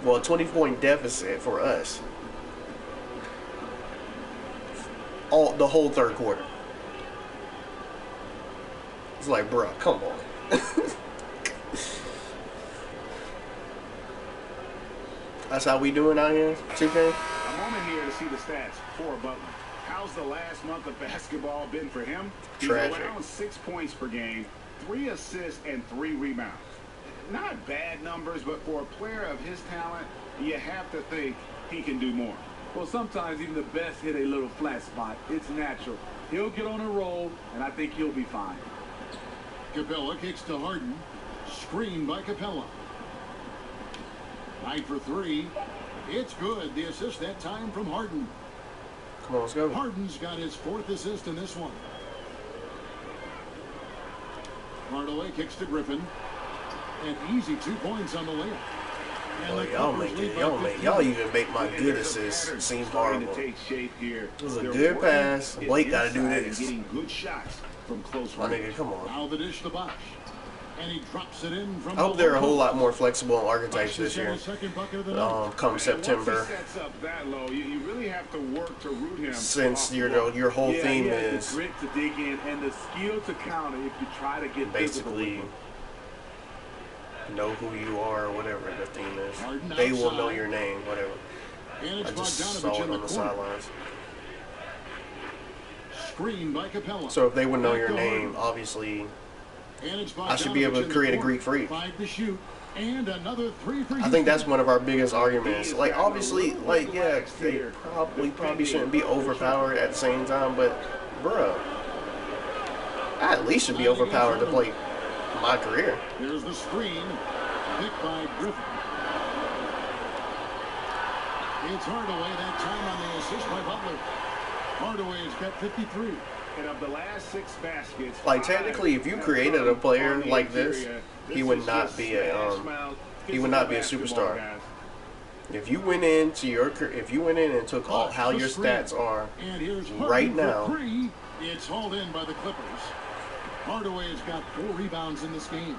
Speaker 1: Well, a 20-point deficit for us. The whole third quarter. It's like, bruh, come on. That's how we doing out here, 2K?
Speaker 3: A moment here to see the stats for Butler. How's the last month of basketball been for him?
Speaker 1: Tragic.
Speaker 3: He's around 6 points per game, 3 assists, and 3 rebounds. Not bad numbers, but for a player of his talent, you have to think he can do more.
Speaker 4: Well, sometimes even the best hit a little flat spot. It's natural. He'll get on a roll, and I think he'll be fine.
Speaker 2: Capella kicks to Harden. Screen by Capella. 9 for 3. It's good. The assist that time from Harden.
Speaker 1: Come on, let's go.
Speaker 2: Harden's got his 4th assist in this one. Hardaway kicks to Griffin. An easy 2 points on the layup.
Speaker 1: Well, y'all even make my good assists seem horrible. It was a good pass. Blake got to do this.
Speaker 3: Getting good shots from close
Speaker 1: My
Speaker 3: range.
Speaker 1: nigga, come on.
Speaker 2: Now the dish to Bosch. And he drops it in from
Speaker 1: I hope they're a whole lot more flexible in
Speaker 2: Bosch
Speaker 1: archetypes
Speaker 2: is
Speaker 1: this
Speaker 2: in
Speaker 1: year.
Speaker 2: the second bucket of the night.
Speaker 1: Come
Speaker 3: And
Speaker 1: September,
Speaker 3: once he sets up that low, you really have to work to root him.
Speaker 1: since
Speaker 3: off
Speaker 1: your
Speaker 3: the ball.
Speaker 1: your whole
Speaker 4: Yeah,
Speaker 1: theme
Speaker 4: he has
Speaker 1: is
Speaker 4: the grit to dig in and the skill to counter if you try to get physical with
Speaker 1: basically
Speaker 4: him.
Speaker 1: know who you are or whatever the theme is.
Speaker 2: Harden
Speaker 1: They will
Speaker 2: outside.
Speaker 1: know your name, whatever.
Speaker 2: And it's
Speaker 1: I just
Speaker 2: Bogdanovich
Speaker 1: saw
Speaker 2: in
Speaker 1: it
Speaker 2: the
Speaker 1: on the
Speaker 2: corner.
Speaker 1: sidelines.
Speaker 2: Screen by Capella.
Speaker 1: So if they would know
Speaker 2: Back
Speaker 1: your
Speaker 2: to
Speaker 1: name,
Speaker 2: Harden.
Speaker 1: obviously
Speaker 2: And it's
Speaker 1: I should be able
Speaker 2: Bogdanovich
Speaker 1: to
Speaker 2: in the
Speaker 1: create a
Speaker 2: corner.
Speaker 1: Greek freak.
Speaker 2: 5 to shoot. And another 3 for
Speaker 1: I think that's
Speaker 2: Houston.
Speaker 1: one of our biggest arguments. Like, obviously, like, yeah, they probably shouldn't be overpowered at the same time, but, bruh, I at least should be overpowered to play my career.
Speaker 2: There's the screen. Picked by Griffin. It's Hardaway that time on the assist by Butler. Hardaway's got 53.
Speaker 3: And of the last 6 baskets,
Speaker 1: Like, technically, if you created a player like this, he would not be a superstar. If you went into and took all how your stats are
Speaker 2: And here's Harden
Speaker 1: right
Speaker 2: for
Speaker 1: now,
Speaker 2: 3. It's hauled in by the Clippers. Hardaway's got 4 rebounds in this game.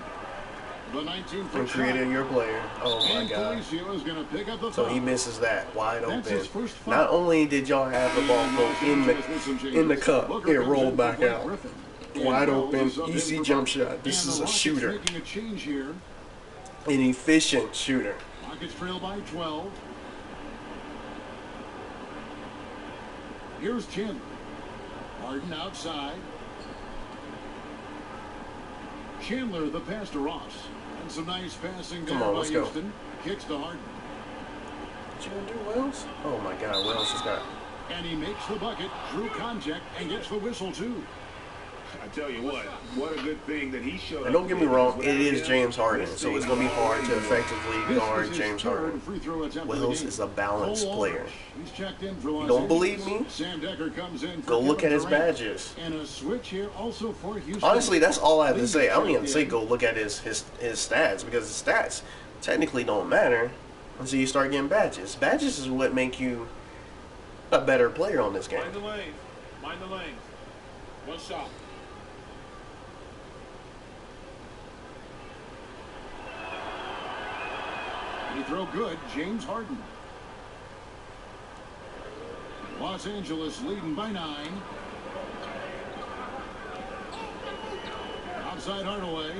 Speaker 2: The 19th
Speaker 1: and created your player. Oh my
Speaker 2: and
Speaker 1: God!
Speaker 2: Felicio is going to pick up the
Speaker 1: So
Speaker 2: foul.
Speaker 1: he misses that wide
Speaker 2: That's his
Speaker 1: open.
Speaker 2: first foul.
Speaker 1: Not only did y'all have the ball go in the cup,
Speaker 2: Booker
Speaker 1: it
Speaker 2: comes
Speaker 1: rolled
Speaker 2: in
Speaker 1: back
Speaker 2: for Blake
Speaker 1: out.
Speaker 2: Griffin.
Speaker 1: Wide
Speaker 2: And
Speaker 1: open,
Speaker 2: Wells is up in
Speaker 1: easy
Speaker 2: for
Speaker 1: jump
Speaker 2: Bucks.
Speaker 1: shot. This
Speaker 2: And
Speaker 1: is
Speaker 2: the
Speaker 1: a
Speaker 2: Rockets
Speaker 1: shooter,
Speaker 2: making a change here.
Speaker 1: an efficient shooter.
Speaker 2: Rockets trail by 12. Here's Chandler. Harden outside. Chandler the pass to Ross. And some nice passing there
Speaker 1: Come on,
Speaker 2: by
Speaker 1: let's go.
Speaker 2: Houston. Kicks to Harden.
Speaker 1: What you gonna do, Wells? Oh my God, Wells just got.
Speaker 2: And he makes the bucket, drew contact, and gets the whistle too.
Speaker 3: I tell you what a good thing that he showed.
Speaker 1: And don't get me wrong, it is
Speaker 3: him,
Speaker 1: James Harden,
Speaker 3: this
Speaker 1: so it's
Speaker 3: thing
Speaker 1: gonna be hard to effectively
Speaker 2: This
Speaker 1: guard
Speaker 2: is his
Speaker 1: James
Speaker 2: third
Speaker 1: Harden.
Speaker 2: free throw attempt of the
Speaker 1: Wells
Speaker 2: game.
Speaker 1: is a balanced
Speaker 2: Cole
Speaker 1: player.
Speaker 2: Aldridge. He's checked in for Los
Speaker 1: Don't believe
Speaker 2: Angeles.
Speaker 1: me?
Speaker 2: Sam Decker comes in for
Speaker 1: Go look
Speaker 2: Kevin
Speaker 1: at his
Speaker 2: Durant.
Speaker 1: badges.
Speaker 2: And a switch here also for Houston.
Speaker 1: Honestly, that's all I have to
Speaker 2: Leaves
Speaker 1: say. I don't
Speaker 2: checked
Speaker 1: even say
Speaker 2: in.
Speaker 1: go look at his stats, because his stats technically don't matter until you start getting badges. Badges is what make you a better player on this game.
Speaker 7: Mind the lanes. Mind the lanes. One shot.
Speaker 2: He throw good, James Harden. Los Angeles leading by 9. Outside Hardaway.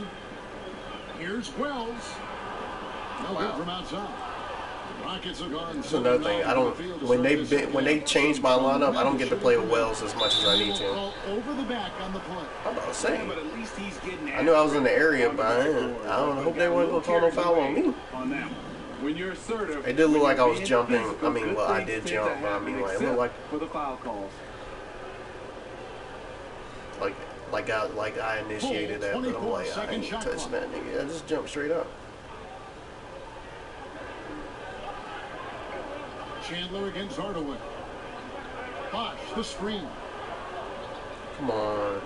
Speaker 2: Here's Wells. No good from outside. Rockets have gone
Speaker 1: That's another thing. I don't. When they change my lineup, I don't get to play with Wells as much as I need to.
Speaker 2: Over the back on the play.
Speaker 1: I'm about to say.
Speaker 3: But at least he's getting
Speaker 1: I knew I was in the area, but I don't hope they weren't gonna call no foul on me.
Speaker 3: on that one.
Speaker 4: When you're assertive,
Speaker 1: It did look like I was
Speaker 4: being
Speaker 1: jumping.
Speaker 4: physical,
Speaker 1: I mean,
Speaker 4: good
Speaker 1: well, I
Speaker 4: things
Speaker 1: did
Speaker 4: tend to
Speaker 1: jump, but I
Speaker 4: happen,
Speaker 1: mean, like it
Speaker 4: except
Speaker 1: looked
Speaker 4: for the foul calls.
Speaker 1: like I initiated that, but I'm like, I ain't touching that nigga. I just jumped straight up.
Speaker 2: Chandler against Hardaway. Bosh, the screen.
Speaker 1: Come on.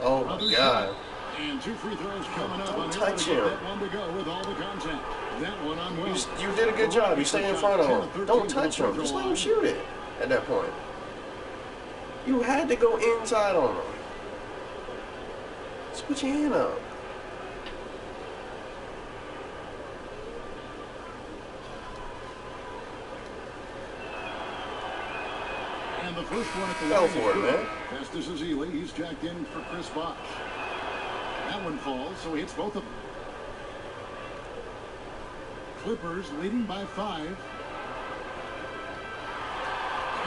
Speaker 1: Oh my
Speaker 2: Another
Speaker 1: God.
Speaker 2: shot. And 2 free throws coming up.
Speaker 1: Don't
Speaker 2: Unable
Speaker 1: touch
Speaker 2: to get
Speaker 1: him.
Speaker 2: that one to go with all the contact. That one on Wells.
Speaker 1: You did a good job. You stay in front of him. Don't touch him. Just let him shoot it at that point. You had to go inside on him. Just put your hand up.
Speaker 2: And the first one at the
Speaker 1: Go
Speaker 2: line
Speaker 1: for
Speaker 2: is
Speaker 1: it,
Speaker 2: good.
Speaker 1: man.
Speaker 2: Festus Ezeli, he's jacked in for Chris Bosh. That one falls, so he hits both of them. Clippers leading by 5.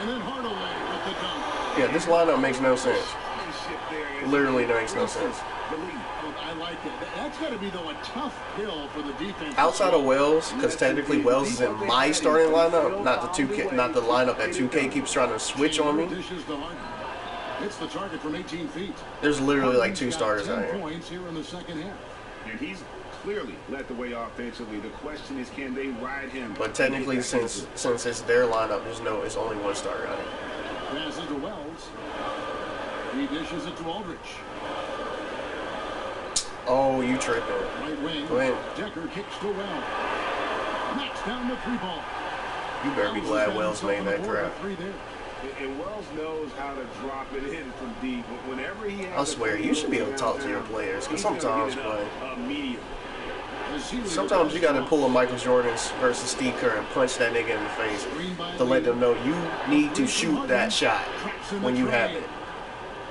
Speaker 2: And then Hardaway with the dunk.
Speaker 1: Yeah, this lineup makes no sense. Literally makes no sense.
Speaker 2: I like it. That's got to be, though, a tough hill for the defense.
Speaker 1: Outside of Wells, because technically Wells is in my starting lineup, not the lineup that 2K keeps trying to switch on me.
Speaker 2: Dishes to Harden. Hits the target from 18 feet.
Speaker 1: There's literally like 2
Speaker 2: Harden's got
Speaker 1: starters
Speaker 2: 10
Speaker 1: out here.
Speaker 2: points here in the second half.
Speaker 3: And he's clearly led the way offensively. The question is, can they ride him?
Speaker 1: But technically, since it's their lineup, it's only 1 starter out here.
Speaker 2: Passes to Wells. He dishes it to Aldridge.
Speaker 1: Oh, you tripping.
Speaker 2: Right wing.
Speaker 1: Go ahead.
Speaker 2: Decker kicks to Wells. Knocks down the 3-ball.
Speaker 1: You better be glad Wells made that grab.
Speaker 3: And Wells knows how to drop it in from deep. Whenever he has
Speaker 1: I swear, you should be able to talk to your players, because sometimes, boy, sometimes you got to pull a Michael Jordan versus Steve Kerr and punch that nigga in the face to let them know you need to shoot that shot when you have it.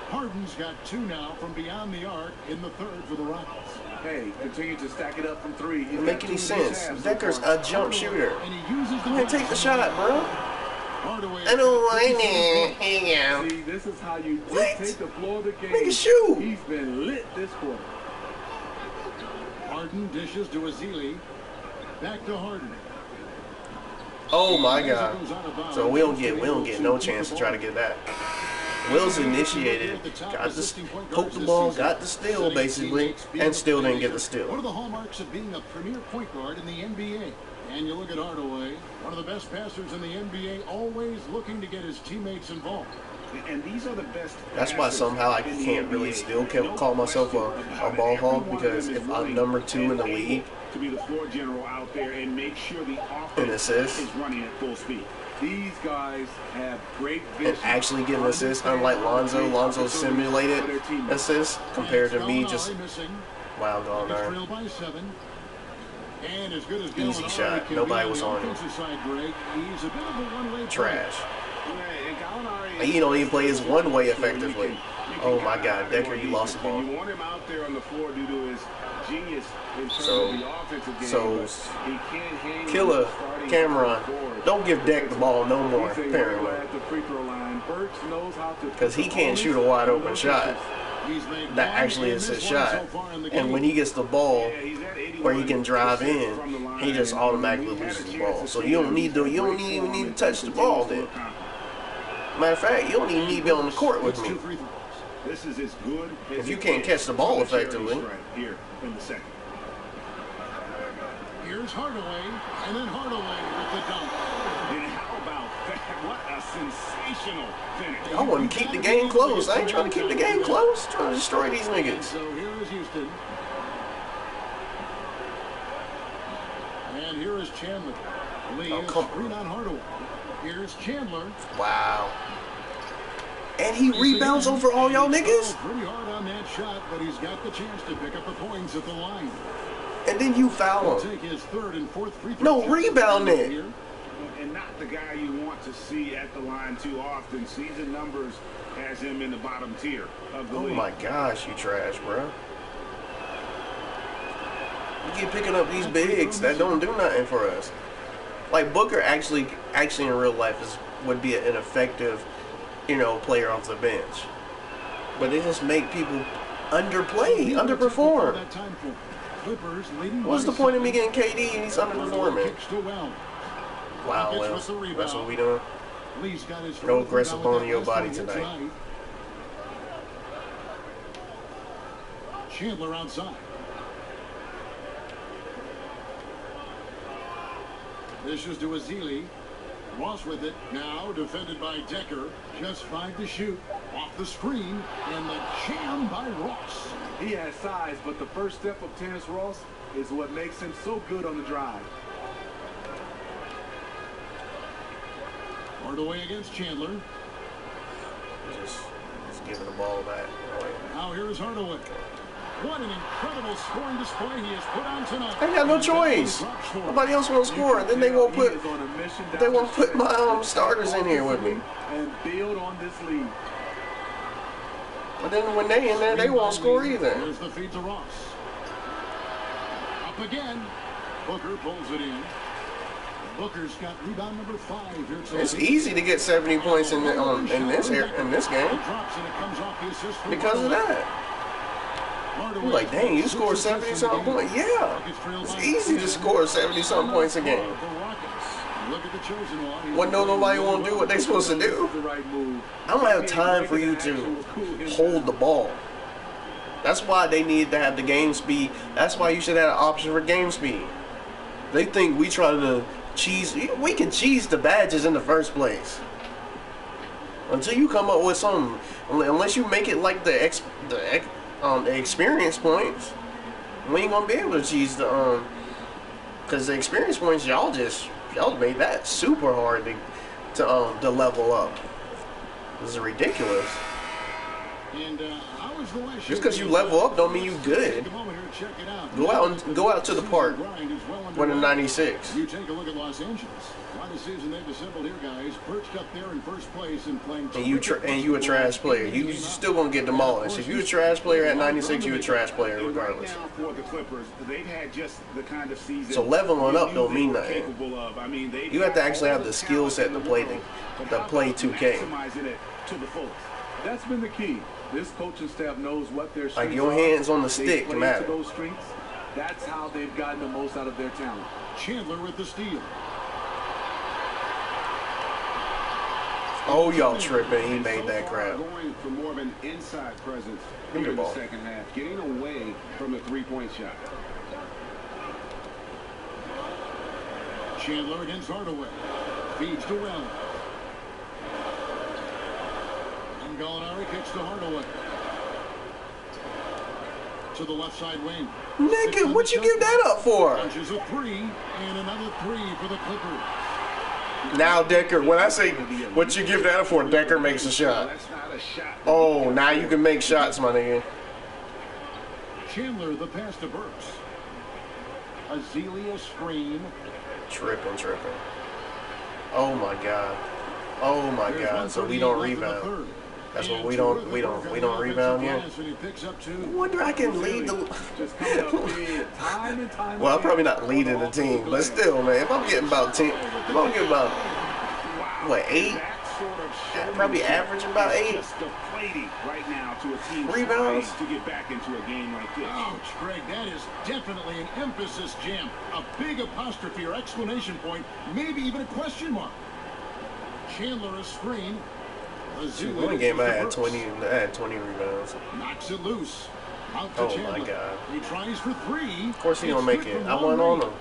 Speaker 2: Harden's got 2 now from beyond the arc in the third for the Rockets.
Speaker 4: Hey, continue to stack it up from 3.
Speaker 1: Doesn't make any sense. Decker's a jump shooter.
Speaker 2: And he uses the
Speaker 1: Go ahead, take the shot, bro.
Speaker 2: Hardaway.
Speaker 1: I don't like it. Hang out.
Speaker 4: See, this is how you
Speaker 1: What?
Speaker 4: dictate the flow of the game.
Speaker 1: Nigga, shoot.
Speaker 4: He's been lit this quarter.
Speaker 2: Harden dishes to Ezeli. Back to Harden.
Speaker 1: Oh my God. So we don't get no chance to try to get that. Wills initiated, got the poked the ball, got the steal basically, and still didn't get the
Speaker 2: One
Speaker 1: steal.
Speaker 2: of the hallmarks of being a premier point guard in the NBA. And you look at Hardaway, one of the best passers in the NBA, always looking to get his teammates involved.
Speaker 3: And these are the best.
Speaker 1: That's why somehow I can't really still call myself a ball hog, because if I'm number 2 in the league
Speaker 3: to be the floor general out there and make sure the
Speaker 1: in
Speaker 3: offense
Speaker 1: assists
Speaker 3: is running at full speed.
Speaker 4: These guys have great vision.
Speaker 1: and actually getting assists, unlike Lonzo's simulated assists compared to me just wild on there.
Speaker 2: Trailed by 7. And as good as
Speaker 1: Easy
Speaker 2: Gallinari
Speaker 1: shot.
Speaker 2: can
Speaker 1: Nobody
Speaker 2: be
Speaker 1: was
Speaker 2: on
Speaker 1: on
Speaker 2: the
Speaker 1: him.
Speaker 2: offensive side, Greg, he's a bit of a one-way
Speaker 1: Trash.
Speaker 3: And Gallinari
Speaker 1: Like, he don't even play his one way effectively.
Speaker 3: You can
Speaker 1: Oh my
Speaker 3: count
Speaker 1: God,
Speaker 3: out
Speaker 1: Decker,
Speaker 3: more
Speaker 1: you lost the
Speaker 3: defense.
Speaker 1: ball.
Speaker 3: You want him out there on the floor due to his genius in terms
Speaker 1: So-
Speaker 3: of the offensive game.
Speaker 1: so
Speaker 3: but he can't hang
Speaker 1: Killer
Speaker 3: with the starting
Speaker 1: Cameron,
Speaker 3: forward.
Speaker 1: don't give Deck the ball no more,
Speaker 4: He's a
Speaker 1: apparently,
Speaker 4: regular at the free throw line. Burks knows how to
Speaker 1: because he can't shoot a wide open shot.
Speaker 2: He's made
Speaker 1: That
Speaker 2: one
Speaker 1: actually
Speaker 2: and
Speaker 1: is his
Speaker 2: missed one
Speaker 1: shot.
Speaker 2: so far in the
Speaker 1: And
Speaker 2: game.
Speaker 1: when he gets the ball
Speaker 3: Yeah, he's at 81%
Speaker 1: where he can drive in,
Speaker 3: from the line,
Speaker 1: he just
Speaker 3: and
Speaker 1: automatically
Speaker 3: he had a
Speaker 1: loses the
Speaker 3: chance
Speaker 1: ball.
Speaker 3: to
Speaker 1: So
Speaker 3: stay
Speaker 1: you don't
Speaker 3: in
Speaker 1: need to, you don't
Speaker 3: great
Speaker 1: even
Speaker 3: form
Speaker 1: need to
Speaker 3: and
Speaker 1: touch the ball
Speaker 3: continues
Speaker 1: then.
Speaker 3: to look confident.
Speaker 1: Matter of fact, you don't even need to be on the court with me.
Speaker 2: 2 free throws.
Speaker 3: This is as good as
Speaker 1: If you
Speaker 3: it
Speaker 1: can't
Speaker 3: gets
Speaker 1: catch the ball
Speaker 3: from a charity
Speaker 1: effectively.
Speaker 3: stripe here in the second.
Speaker 2: Here's Hardaway, and then Hardaway with the dunk.
Speaker 3: And how about that? What a sensational finish.
Speaker 1: I want to keep the game close. I ain't trying to keep the game close. I'm trying to destroy these niggas.
Speaker 2: So here is Houston. And here is Chandler. Lee
Speaker 1: Oh,
Speaker 2: is
Speaker 1: come
Speaker 2: screen on Hardaway. Here's Chandler.
Speaker 1: Wow. And he rebounds over all y'all niggas?
Speaker 2: Pretty hard on that shot, but he's got the chance to pick up the points at the line.
Speaker 1: And then you
Speaker 2: He'll
Speaker 1: foul him.
Speaker 2: take his 3rd and 4th free throw.
Speaker 1: No,
Speaker 2: shots
Speaker 1: rebound it.
Speaker 2: here.
Speaker 3: And not the guy you want to see at the line too often. Season numbers has him in the bottom tier of the
Speaker 1: Oh
Speaker 3: league.
Speaker 1: my gosh, you trash, bro. You keep picking up these bigs that don't do nothing for us. Like Booker actually in real life would be an effective, player off the bench. But they just make people underperform. What's the point of me getting KD and he's underperforming? Wow, well, that's what we doing. No aggressive on your body tonight.
Speaker 2: Chandler outside. This is to Azili. Ross with it. Now defended by Decker. Just 5 to shoot. Off the screen. And the jam by Ross.
Speaker 4: He has size, but the first step of Terrence Ross is what makes him so good on the drive.
Speaker 2: Hardaway against Chandler.
Speaker 1: Just giving the ball back.
Speaker 2: Now here's Hardaway. What an incredible scoring display he has put on tonight.
Speaker 1: I got no choice. Nobody else won't score, and then they won't put my starters in here with me.
Speaker 4: And build on this lead.
Speaker 1: But then when they in there, they won't score either.
Speaker 2: Here's the feed to Ross. Up again. Booker pulls it in. Booker's got rebound number 5 here.
Speaker 1: It's easy to get 70 points in this game because of that. You're like, dang, you scored 70-something points. Yeah, it's easy to score 70-something points a game. When nobody won't do what they're supposed to do. I don't have time for you to hold the ball. That's why they need to have the game speed. That's why you should have an option for game speed. They think we try to cheese. We can cheese the badges in the first place. Until you come up with something, unless you make it like the experience points, we ain't gonna be able to cheese the because the experience points y'all made that super hard to level up. This is ridiculous. Just because you level up don't mean you good. Go out to the park. Win a 96.
Speaker 2: You take a look at Los Angeles. Quite a season they've assembled here, guys. Perched up there in first place and playing.
Speaker 1: And you a trash player. You still gonna get demolished. If you a trash player at 96, you a trash player regardless.
Speaker 3: For the Clippers, they've had just the kind of season.
Speaker 1: So leveling up don't mean nothing. You have to actually have the skill set to play 2K.
Speaker 4: That's been the key. This coaching staff knows what their strengths
Speaker 1: like your hands on the stick matter.
Speaker 4: Those strengths. That's how they've gotten the most out of their talent.
Speaker 2: Chandler with the steal.
Speaker 1: Oh, y'all tripping. He made that crap.
Speaker 3: Going for more of an inside presence in the second half, getting away from the three-point shot.
Speaker 2: Chandler against Hardaway. Feeds to Well. And Gallinari kicks to Hardaway. To the left side wing.
Speaker 1: Nigga, what you give that up for?
Speaker 2: Punches a 3 and another 3 for the Clippers.
Speaker 1: Now Decker, when I say what you give that up for, Decker makes a shot. Oh, now you can make shots, my nigga.
Speaker 2: Chandler, the pass to Burks. Azili screen.
Speaker 1: Tripping. Oh my god. Oh my god. So we don't rebound. That's what we don't rebound here. I wonder I can lead the. Well, I'm probably not leading the team, but still, man, if I'm getting about 8, probably average about 8 rebounds
Speaker 3: to get back into a game like this.
Speaker 2: Ouch, Greg, that is definitely an emphasis jam. A big apostrophe or exclamation point, maybe even a question mark. Chandler a screen.
Speaker 1: One game I had 20 rebounds.
Speaker 2: Knocks it loose. Out to
Speaker 1: Oh
Speaker 2: Chandler.
Speaker 1: my god.
Speaker 2: He tries for 3.
Speaker 1: Of course he gonna make it. I went on him.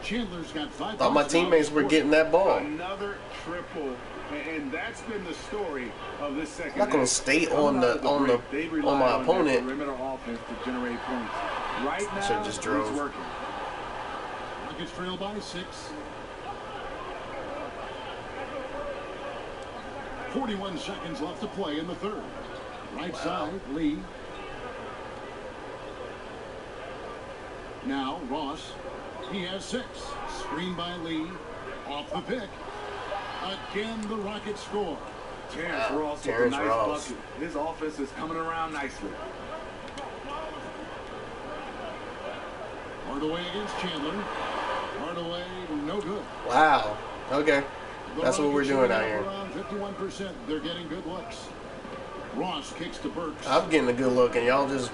Speaker 2: Chandler's got 5.
Speaker 1: Thought my teammates were getting that ball.
Speaker 3: Another triple, and that's been the story of this second.
Speaker 1: I'm not gonna stay on my opponent.
Speaker 4: Perimeter offense to generate points. Right now,
Speaker 1: Should've just drove.
Speaker 4: it's working.
Speaker 2: Rockets trail by 6. 41 seconds left to play in the third. Right side, Lee. Now Ross. He has 6. Screen by Lee. Off the pick. Again, the Rockets score.
Speaker 4: Terrence Ross with a nice bucket. His offense is coming around nicely.
Speaker 2: Hardaway against Chandler. Hardaway, no good.
Speaker 1: Wow. Okay.
Speaker 2: The
Speaker 1: That's what we're
Speaker 2: Rockets
Speaker 1: doing
Speaker 2: shooting
Speaker 1: out here.
Speaker 2: Around 51%. They're getting good looks. Ross kicks to Burks.
Speaker 1: I'm getting a good look, and y'all just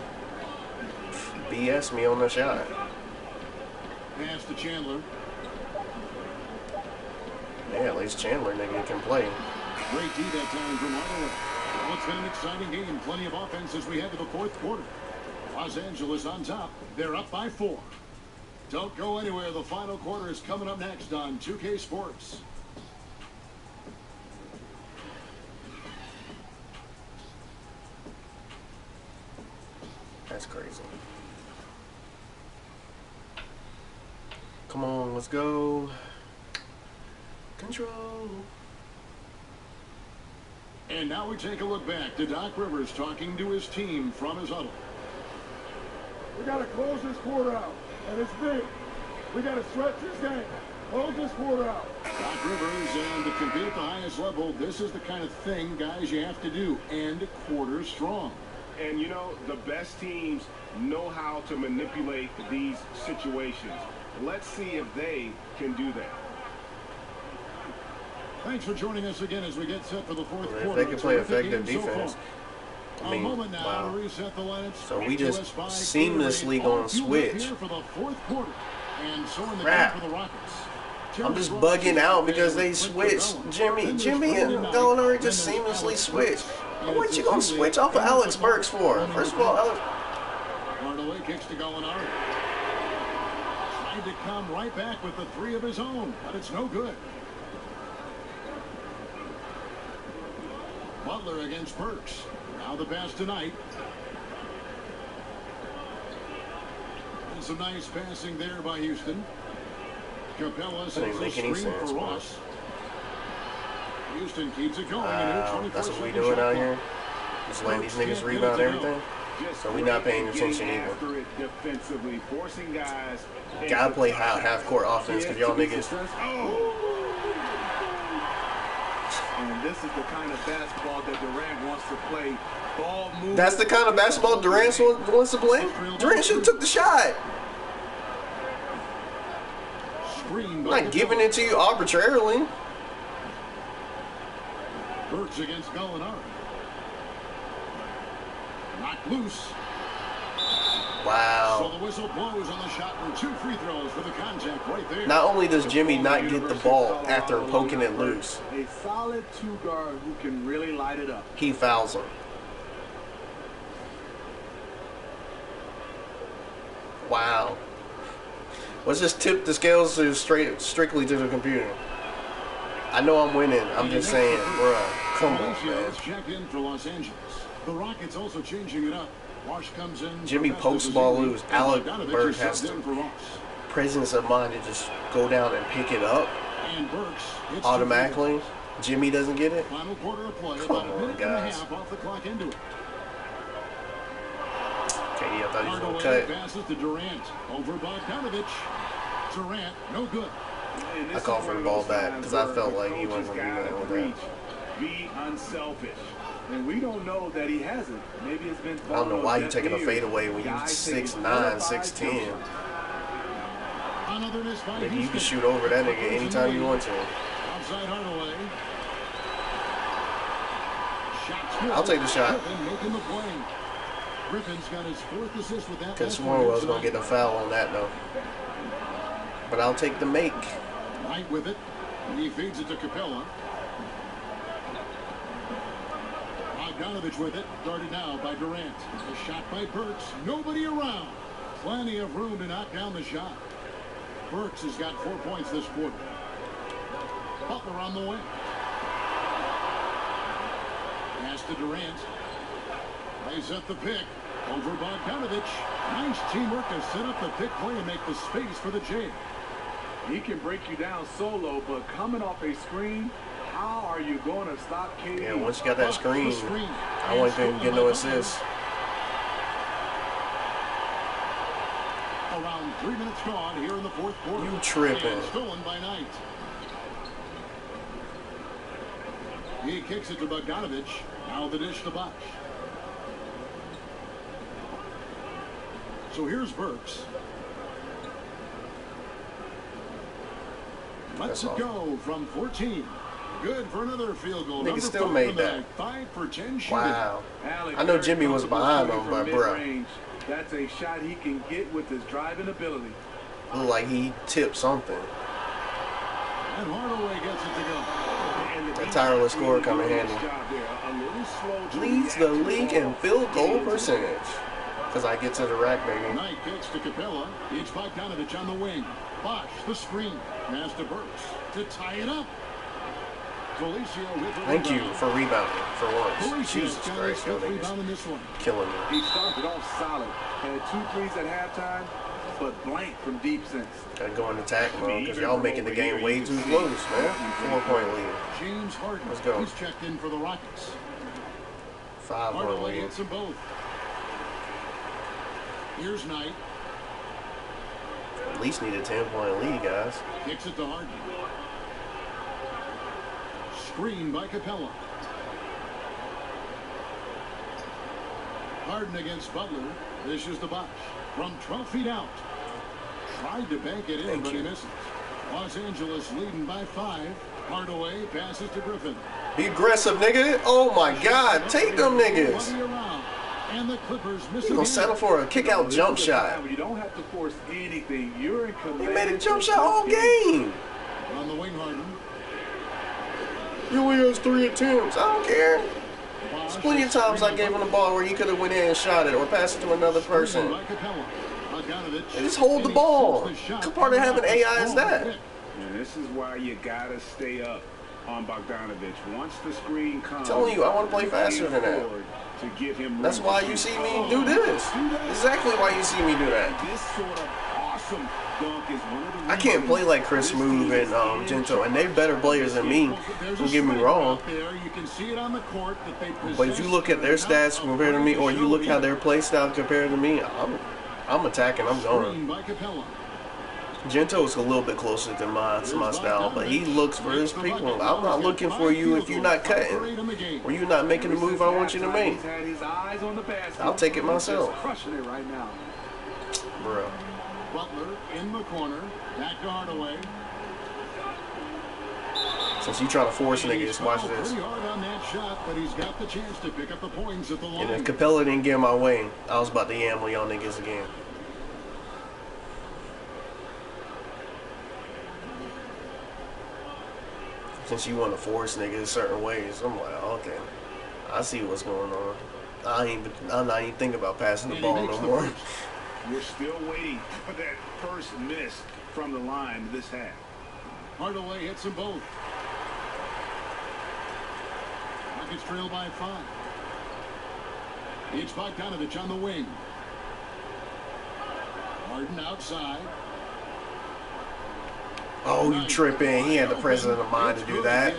Speaker 1: BS me on the shot.
Speaker 2: Pass to Chandler.
Speaker 1: Yeah, at least Chandler nigga can play.
Speaker 2: Great D that time from Hardaway. Well, it's been an exciting game. Plenty of offense as we head to the fourth quarter. Los Angeles on top. They're up by 4. Don't go anywhere. The final quarter is coming up next on 2K Sports.
Speaker 1: That's crazy. Come on, let's go. Control.
Speaker 2: And now we take a look back to Doc Rivers talking to his team from his huddle.
Speaker 8: We got to close this quarter out, and it's big. We got to stretch this game. Close this quarter out.
Speaker 2: Doc Rivers, and to compete at the highest level, this is the kind of thing, guys, you have to do. End quarter strong.
Speaker 3: And, you know, the best teams know how to manipulate these situations. Let's see if they can do that.
Speaker 2: Thanks for joining us again as we get set for the fourth
Speaker 1: If
Speaker 2: quarter.
Speaker 1: they can play
Speaker 2: Terrific
Speaker 1: effective
Speaker 2: game so
Speaker 1: defense.
Speaker 2: far.
Speaker 1: I mean,
Speaker 2: A moment now
Speaker 1: wow.
Speaker 2: to reset the lineups.
Speaker 1: So we just
Speaker 2: Brought to us by
Speaker 1: seamlessly
Speaker 2: Gatorade.
Speaker 1: gonna
Speaker 2: All fueled up
Speaker 1: switch.
Speaker 2: here for the fourth quarter. And so in the
Speaker 1: Crap.
Speaker 2: game for the Rockets.
Speaker 1: I'm just bugging out because they switched. Jimmy and Gallinari just seamlessly switched. What you gonna switch off of Alex Burks for? First of all, Alex.
Speaker 2: Hardaway kicks to Gallinari. Tried to come right back with the 3 of his own, but it's no good. Butler against Burks. Now the pass tonight. And some nice passing there by Houston. Capella
Speaker 1: That
Speaker 2: sends
Speaker 1: didn't
Speaker 2: a
Speaker 1: make any
Speaker 2: screen
Speaker 1: sense,
Speaker 2: for
Speaker 1: man.
Speaker 2: Ross. Houston keeps it going.
Speaker 1: Wow, that's what we doing out here. Just letting these niggas rebound everything. So we not paying attention either.
Speaker 3: Defensively, forcing guys.
Speaker 1: Gotta play half court offense because y'all niggas.
Speaker 4: And this is the kind of basketball that Durant wants to play. Ball movement.
Speaker 1: That's the kind of basketball Durant wants to play. Durant should have took the shot.
Speaker 2: Screen
Speaker 1: I'm
Speaker 2: by
Speaker 1: not giving
Speaker 2: Capella.
Speaker 1: it to you arbitrarily.
Speaker 2: Burks against Gallinari. Knocked loose. So
Speaker 1: Wow.
Speaker 2: the whistle blows on the shot and 2 free throws for the contact right there.
Speaker 1: Not only does Jimmy not get the ball after poking it loose,
Speaker 4: A solid 2 guard who can really light it up.
Speaker 1: he fouls him. Wow. Let's just tip the scales to strictly to the computer. I know I'm winning. I'm just saying, bruh. Come on, man.
Speaker 2: Palacios checked in for Los Angeles. The Rockets also changing it up. Wash comes in.
Speaker 1: Jimmy pokes the ball loose. Alec Burks has the presence of mind to just go down and pick it up
Speaker 2: And Burks hits
Speaker 1: automatically. Jimmy doesn't get it.
Speaker 2: Final quarter of play.
Speaker 1: Come
Speaker 2: About a
Speaker 1: on,
Speaker 2: minute
Speaker 1: guys.
Speaker 2: and a half off the clock into it.
Speaker 1: Okay, I thought he was
Speaker 2: Hardaway
Speaker 1: going to cut.
Speaker 2: passes to Durant. Over Bogdanovich. Durant, no good.
Speaker 3: And this
Speaker 1: I called
Speaker 3: is
Speaker 1: for the
Speaker 3: one of
Speaker 1: ball
Speaker 3: those
Speaker 1: back
Speaker 3: times
Speaker 1: 'cause I
Speaker 3: where
Speaker 1: felt
Speaker 3: the
Speaker 1: like he
Speaker 3: coaches
Speaker 1: wasn't gonna do
Speaker 3: gotta
Speaker 1: that with
Speaker 3: preach, be unselfish.
Speaker 4: And we don't know that he hasn't. Maybe it's been.
Speaker 1: I don't know why you
Speaker 4: Jeff
Speaker 1: taking a
Speaker 4: Mears.
Speaker 1: fadeaway when you
Speaker 4: Guys taking
Speaker 1: 6'9",
Speaker 4: 4 or 5
Speaker 1: 6'10".
Speaker 4: jump shots.
Speaker 2: Another miss by
Speaker 1: Nigga, you can
Speaker 2: Houston.
Speaker 1: shoot over that nigga anytime you want to.
Speaker 2: Outside Hardaway. Shots good.
Speaker 1: I'll take the shot.
Speaker 2: Griffin making the play. Griffin's got his 4th assist with that.
Speaker 1: Could
Speaker 2: last
Speaker 1: sworn
Speaker 2: one
Speaker 1: I was going to
Speaker 2: tonight.
Speaker 1: get a foul on that, though. But I'll take the make.
Speaker 2: Knight with it. He feeds it to Capella. Bogdanovich with it. Guarded now by Durant. A shot by Burks. Nobody around. Plenty of room to knock down the shot. Burks has got 4 points this quarter. Butler on the wing. Pass to Durant. Plays up the pick. Over Bogdanovich. Nice teamwork to set up the pick play and make the space for the J.
Speaker 4: He can break you down solo, but coming off a screen, how are you going to stop KD?
Speaker 1: Yeah, once you got that
Speaker 2: Bucks
Speaker 1: screen,
Speaker 2: the screen.
Speaker 1: I wasn't going to get no assist.
Speaker 2: Around 3 minutes gone here in the fourth quarter.
Speaker 1: You tripping.
Speaker 2: And stolen by Knight. He kicks it to Bogdanovich. Now the dish to Bosch. So here's Burks. Lets it go from 14. Good for another field goal.
Speaker 1: Nigga still made that.
Speaker 2: 5 for 10 shooting.
Speaker 1: Wow.
Speaker 4: Alec,
Speaker 1: I know
Speaker 4: very
Speaker 1: Jimmy was behind him,
Speaker 4: comfortable
Speaker 1: but
Speaker 4: shooting from
Speaker 1: bro,
Speaker 4: mid-range. That's a shot he can get with his driving ability.
Speaker 1: look like he tipped something.
Speaker 2: And Hardaway gets it to go.
Speaker 1: That tireless score come in handy. Leads the league in field goal percentage. Because I get to the rack, baby.
Speaker 2: Knight kicks to Capella. It's Bogdanovich on the wing. Bosch, the screen. Pass to Burks to tie it up. Felicio with the
Speaker 1: Thank you
Speaker 2: rebound.
Speaker 1: for rebounding for once.
Speaker 2: Felicio's
Speaker 1: Jesus
Speaker 2: got his
Speaker 1: Christ, y'all
Speaker 2: fifth rebound in
Speaker 1: niggas
Speaker 2: this one.
Speaker 1: killing me.
Speaker 4: He started off solid. Had 2 threes at halftime, but blank from deep since.
Speaker 1: Gotta go in attack mode because y'all making the game way too close, man. 4-point lead.
Speaker 2: James Harden.
Speaker 1: Let's go.
Speaker 2: He's checked in for the Rockets.
Speaker 1: 5-point
Speaker 2: Hardaway
Speaker 1: lead.
Speaker 2: hits them both. Here's Knight.
Speaker 1: At least need a 10-point lead, guys.
Speaker 2: Kicks it to Harden. Screen by Capella. Harden against Butler. This is the Bosch. From 12 feet out. Tried to bank it in,
Speaker 1: Thank
Speaker 2: but he
Speaker 1: you.
Speaker 2: misses. Los Angeles leading by 5. Hardaway passes to Griffin.
Speaker 1: Be aggressive, nigga. Oh my God. Take them niggas.
Speaker 2: Money around. And the Clippers miss
Speaker 1: You gonna
Speaker 2: again.
Speaker 1: settle for a kick-out jump
Speaker 4: This is a time
Speaker 1: shot.
Speaker 4: when you don't have to force anything. You're in command.
Speaker 1: He made a jump shot all game.
Speaker 2: On the wing, Harden.
Speaker 1: He only has 3 attempts. I don't care.
Speaker 2: Bosch,
Speaker 1: There's plenty of times I gave him the ball where he could have went in and shot it or passed it to another person.
Speaker 2: by Capella. Bogdanovich.
Speaker 1: They just hold the
Speaker 2: And he
Speaker 1: ball.
Speaker 2: shoots the shot.
Speaker 1: What part of having AI is that?
Speaker 3: And this is why you gotta stay up on Bogdanovich. Once the screen comes,
Speaker 1: Telling you, I wanna play faster than that.
Speaker 3: To give him
Speaker 1: That's
Speaker 3: room
Speaker 1: why
Speaker 3: to
Speaker 1: you
Speaker 3: shoot.
Speaker 1: see me do this. Exactly why you see me do that.
Speaker 3: This sort of awesome dunk is one of the
Speaker 1: I can't play like Chris Smooth and Gento, and they're better players than me. Don't get me wrong.
Speaker 2: You can see it on the court that they
Speaker 1: But if you look at their stats compared to me, or you look how their play style compared to me, I'm attacking. I'm going.
Speaker 2: by Capella.
Speaker 1: Gento is a little bit closer to my style, but he looks for his people. I'm not looking for you if you're not cutting or you're not making the move I want you to make.
Speaker 4: He's had his eyes on the basket.
Speaker 1: I'll take it myself.
Speaker 4: He's crushing it right now.
Speaker 1: Bro.
Speaker 2: Butler in the corner. Back to Hardaway.
Speaker 1: Since you trying to force
Speaker 2: And he's
Speaker 1: niggas, watch
Speaker 2: fouled
Speaker 1: this.
Speaker 2: pretty hard on that shot, but he's got the chance to pick up the points at the line.
Speaker 1: And if Capella didn't get in my way, I was about to yaml y'all niggas again. Since you want to force niggas certain ways, I'm like, okay, I see what's going on. I'm not even thinking about passing the
Speaker 2: And he
Speaker 1: ball
Speaker 2: makes
Speaker 1: no
Speaker 2: the
Speaker 1: more.
Speaker 2: first.
Speaker 3: We're still waiting for that first miss from the line this half.
Speaker 2: Hardaway hits them both. Rockets trail by 5. It's Bogdanovich on the wing. Harden outside.
Speaker 1: Oh, you tripping. He had the presence of mind to do that.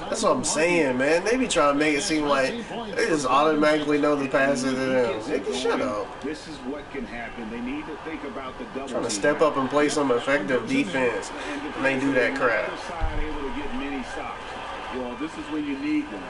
Speaker 1: That's what I'm saying, man. They be trying to make it seem like they just automatically know the passes to them. Nigga, shut up.
Speaker 3: This is what can happen. They need to think about the double.
Speaker 1: Trying to step up and play some effective defense, and they do that crap.
Speaker 3: Able to get many stops.
Speaker 4: Well, this is when you need them.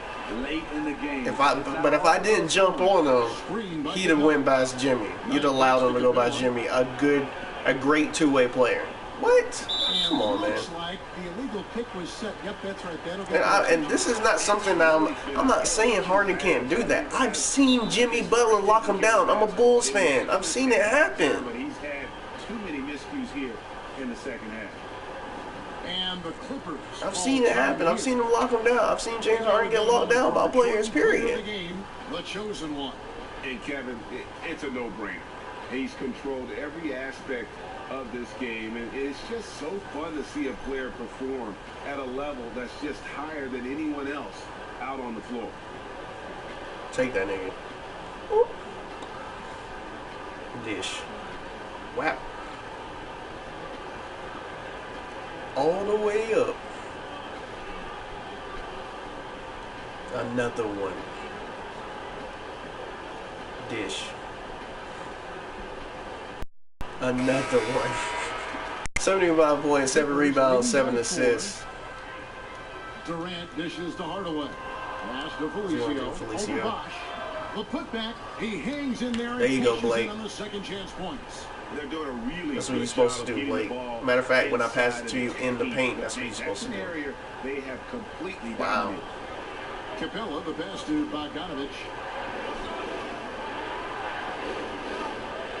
Speaker 4: Late in the game.
Speaker 1: If I didn't jump on him, he'd have went by Jimmy. You'd allowed him to go by Jimmy. A great two-way player. What? Come on, man.
Speaker 2: Looks like the illegal kick was set. Yep, that's right. That'll get
Speaker 1: And this is not something that I'm not saying Harden can't do that. I've seen Jimmy Butler lock him down. I'm a Bulls fan. I've seen it happen.
Speaker 3: But he's had too many miscues here in the second half.
Speaker 2: And the Clippers.
Speaker 1: I've seen it happen. I've seen him lock him down. I've seen James Harden get locked down by players, period.
Speaker 2: The chosen one.
Speaker 3: And Kevin, it's a no-brainer. He's controlled every aspect of this game, and it's just so fun to see a player perform at a level that's just higher than anyone else out on the floor.
Speaker 1: Take that nigga. Oop. Dish. Wow. All the way up. Another one. Dish. Another one. 75 points, 7 rebounds, 7 assists.
Speaker 2: Durant dishes to Hardaway. Pass to
Speaker 1: Felicio.
Speaker 2: Felicio. Over Bosch. The putback, he hangs in there.
Speaker 1: There you go, Blake.
Speaker 2: On the second chance points.
Speaker 3: They're doing a really
Speaker 1: That's what you're supposed to do, Blake. Matter of fact, when I pass it to you in the paint, that's what you're supposed to do.
Speaker 3: Area they have completely
Speaker 1: Wow.
Speaker 3: dominated.
Speaker 2: Capella, the pass to Bogdanovich.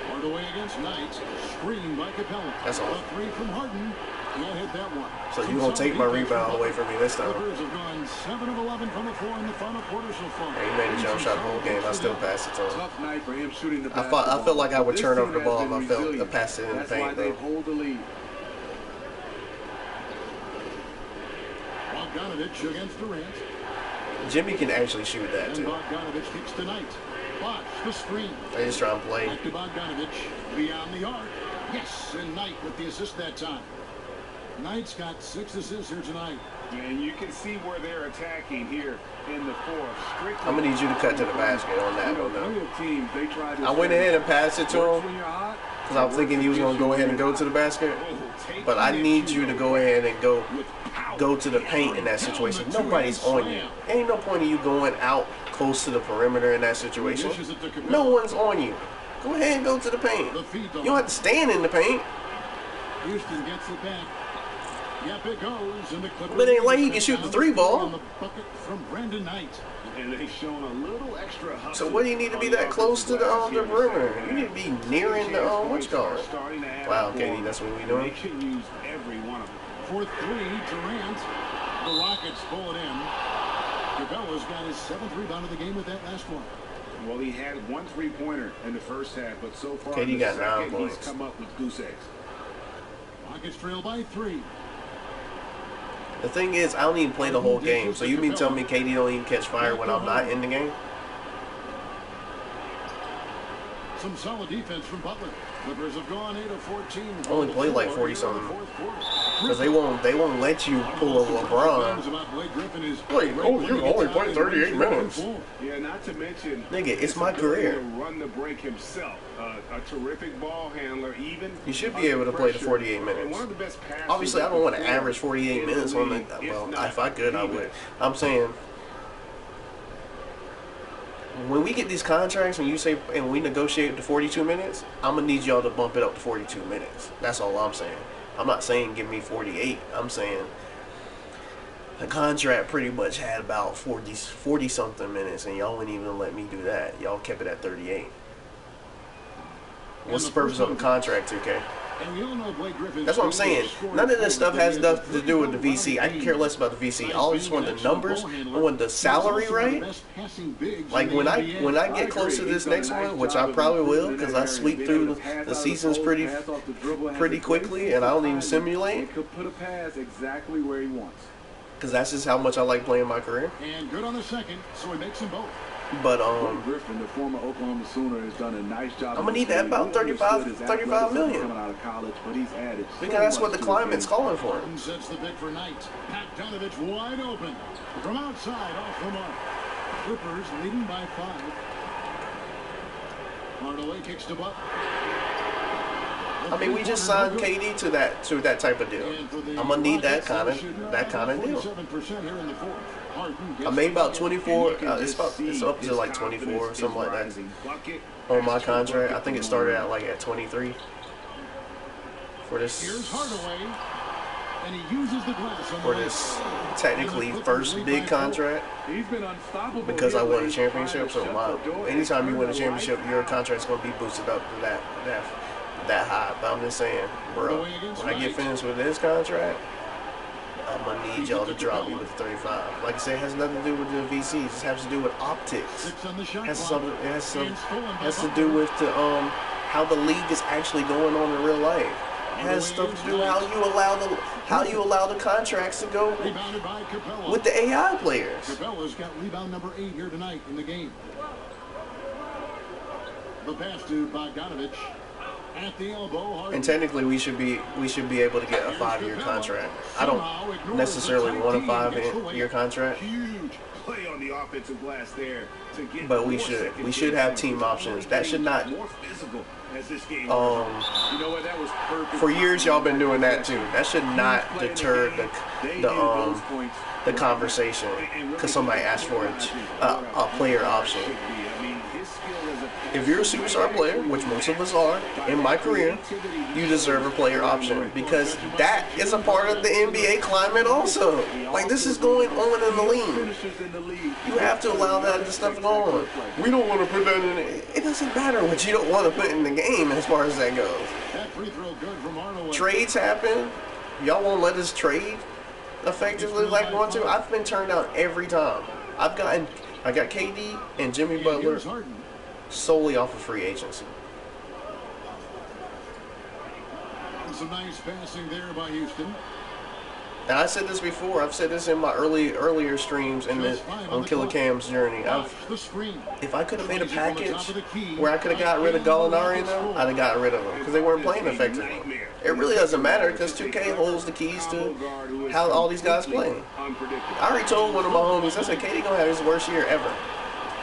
Speaker 2: Hardaway against Knight. Screen by Capella.
Speaker 1: That's all.
Speaker 2: A three from Harden. Can't hit that one.
Speaker 1: So you're going to take my rebound away from me this time.
Speaker 2: Clippers have gone 7 of 11 from the floor in the final quarter so far.
Speaker 1: Yeah, he made a jump shot the whole game. I still pass it to him.
Speaker 4: Tough night for him shooting the
Speaker 1: I felt like I would
Speaker 4: This
Speaker 1: turn
Speaker 4: team
Speaker 1: over the
Speaker 4: has
Speaker 1: ball
Speaker 4: been
Speaker 1: if I felt
Speaker 4: resilient.
Speaker 1: to pass it in the
Speaker 4: That's why
Speaker 1: paint,
Speaker 4: they
Speaker 1: though.
Speaker 4: hold the lead.
Speaker 2: Bogdanovich against Durant.
Speaker 1: Jimmy can actually shoot that,
Speaker 2: And
Speaker 1: too.
Speaker 2: Bogdanovich kicks to Knight. Bosh, the screen.
Speaker 1: They just try and play.
Speaker 2: Back to Bogdanovich. Beyond the arc. Yes, and Knight with the assist that time. Knight's got 6 assists here tonight.
Speaker 3: And you can see where they're attacking here in the fourth. Strictly
Speaker 1: I'm going to need you to cut to the basket on that one, though.
Speaker 4: Plenty of teams, they try to
Speaker 1: I went ahead and passed it to
Speaker 4: works
Speaker 1: him
Speaker 4: when you're hot,
Speaker 1: because I was thinking he was going to go ahead and go to the basket. But I need you to go ahead and go to the paint in that situation. Nobody's on you. Ain't no point in you going out close to the perimeter in that situation. No one's on you. Go ahead and go to the paint. You don't have to stand in the paint.
Speaker 2: Houston gets it back. Yep, it goes. And the Clippers.
Speaker 1: But it ain't like he can shoot the 3 ball.
Speaker 2: On the bucket from Brandon Knight.
Speaker 3: And they've shown a little extra hustle.
Speaker 1: So what do you need to be that close to the perimeter? You need to be nearing the whatchamacallit. Wow, Katie, that's what we doing.
Speaker 3: They can use every one of them.
Speaker 2: For 3, Durant. The Rockets pull it in. Capella's got his 7th rebound of the game with that last one.
Speaker 3: Well, he had 1 3-pointer in the first half, but so far
Speaker 1: KD
Speaker 3: in the
Speaker 1: got 9
Speaker 3: second, he's
Speaker 1: points.
Speaker 3: come up with goose eggs.
Speaker 2: Rockets trail by 3.
Speaker 1: The thing is, I don't even play the whole game. So you mean tell me KD don't even catch fire when I'm not in the game?
Speaker 2: Some solid defense from Butler. Clippers have gone 8 of 14.
Speaker 1: Only played like 40 something. Because they won't let you pull a LeBron. Wait, oh, you only played 38 minutes.
Speaker 3: Yeah, not to mention,
Speaker 1: Nigga, it's my career.
Speaker 3: To run the break himself, a terrific ball handler. Even
Speaker 1: You should be able to play the 48 minutes.
Speaker 3: And one of the best passers
Speaker 1: Obviously, I don't want to average 48 minutes on the. Well, if I could, I would. I'm saying, when we get these contracts and you say and we negotiate to 42 minutes, I'm gonna need y'all to bump it up to 42 minutes. That's all I'm saying. I'm not saying give me 48. I'm saying the contract pretty much had about 40 something minutes, and y'all wouldn't even let me do that. Y'all kept it at 38. What's the purpose of a contract, 2K? That's what I'm saying. None of this stuff has nothing to do with the VC. I can care less about the VC. I just want the numbers. I want the salary right. Like when I get close to this next one, which I probably will, because I sweep through the seasons pretty quickly, and I don't even simulate.
Speaker 4: He could put a pass exactly where he wants.
Speaker 1: Because that's just how much I like playing my career.
Speaker 2: And good on the second, so he makes them both.
Speaker 1: But
Speaker 4: Griffin, the former Oklahoma Sooner, has done a nice job.
Speaker 1: I'm gonna need that about 35 million.
Speaker 4: Coming out of college, but he's added
Speaker 1: Because that's what the climate's calling for.
Speaker 2: Harden sets the pick for Knight. Bogdanovich wide open from outside off the mark. Clippers leading by 5. Hardaway kicks to Butler.
Speaker 1: I mean, we just signed KD to that type of deal. I'm gonna need that kind of deal. I made about 24. It's up to like 24 or something like that on my contract. I think it started at like at 23 for this.
Speaker 2: Here's Hardaway, and he uses the glass
Speaker 1: for this technically first big contract.
Speaker 4: He's been unstoppable
Speaker 1: because I won a championship. So anytime you win a championship, your contract's gonna be boosted up to that high. But I'm just saying, bro, when I get finished with this contract, I'm gonna need y'all to drop me with 35. Like I said, it has nothing to do with the VC. It just has to do with optics. It has to do with how the league is actually going on in real life. It has stuff to do with how you allow the contracts to go with the AI players.
Speaker 2: Capella's got rebound number 8 here tonight in the game. The pass to Bogdanovich. At the elbow,
Speaker 1: and technically, we should be able to get a 5-year contract. I don't necessarily want a 5-year contract,
Speaker 3: Huge play on the offensive glass there to get
Speaker 1: but we should have team options. That should not.
Speaker 3: More physical as this game
Speaker 4: You know what? That was perfect.
Speaker 1: For years, y'all been doing that too. That should not deter the the conversation because somebody asked for a player option. If you're a superstar player, which most of us are in my career, you deserve a player option because that is a part of the NBA climate also. Like, this is going on in the league. You have to allow that stuff to go on. We don't want to put that in it. It doesn't matter what you don't want to put in the game as far as that goes. Trades happen. Y'all won't let us trade effectively like we want to. I've been turned down every time. I got KD and Jimmy Butler solely off of free agency.
Speaker 2: Some nice passing there by Houston.
Speaker 1: Now, I said this before. I've said this in my earlier streams in this on Killer Cam's journey. If I could have made a package where I could have got rid of Gallinari and them, I'd have gotten rid of them because they weren't playing effectively. It really doesn't matter because 2K holds the keys to how all these guys play. I already told one of my homies, I said, KD gonna have his worst year ever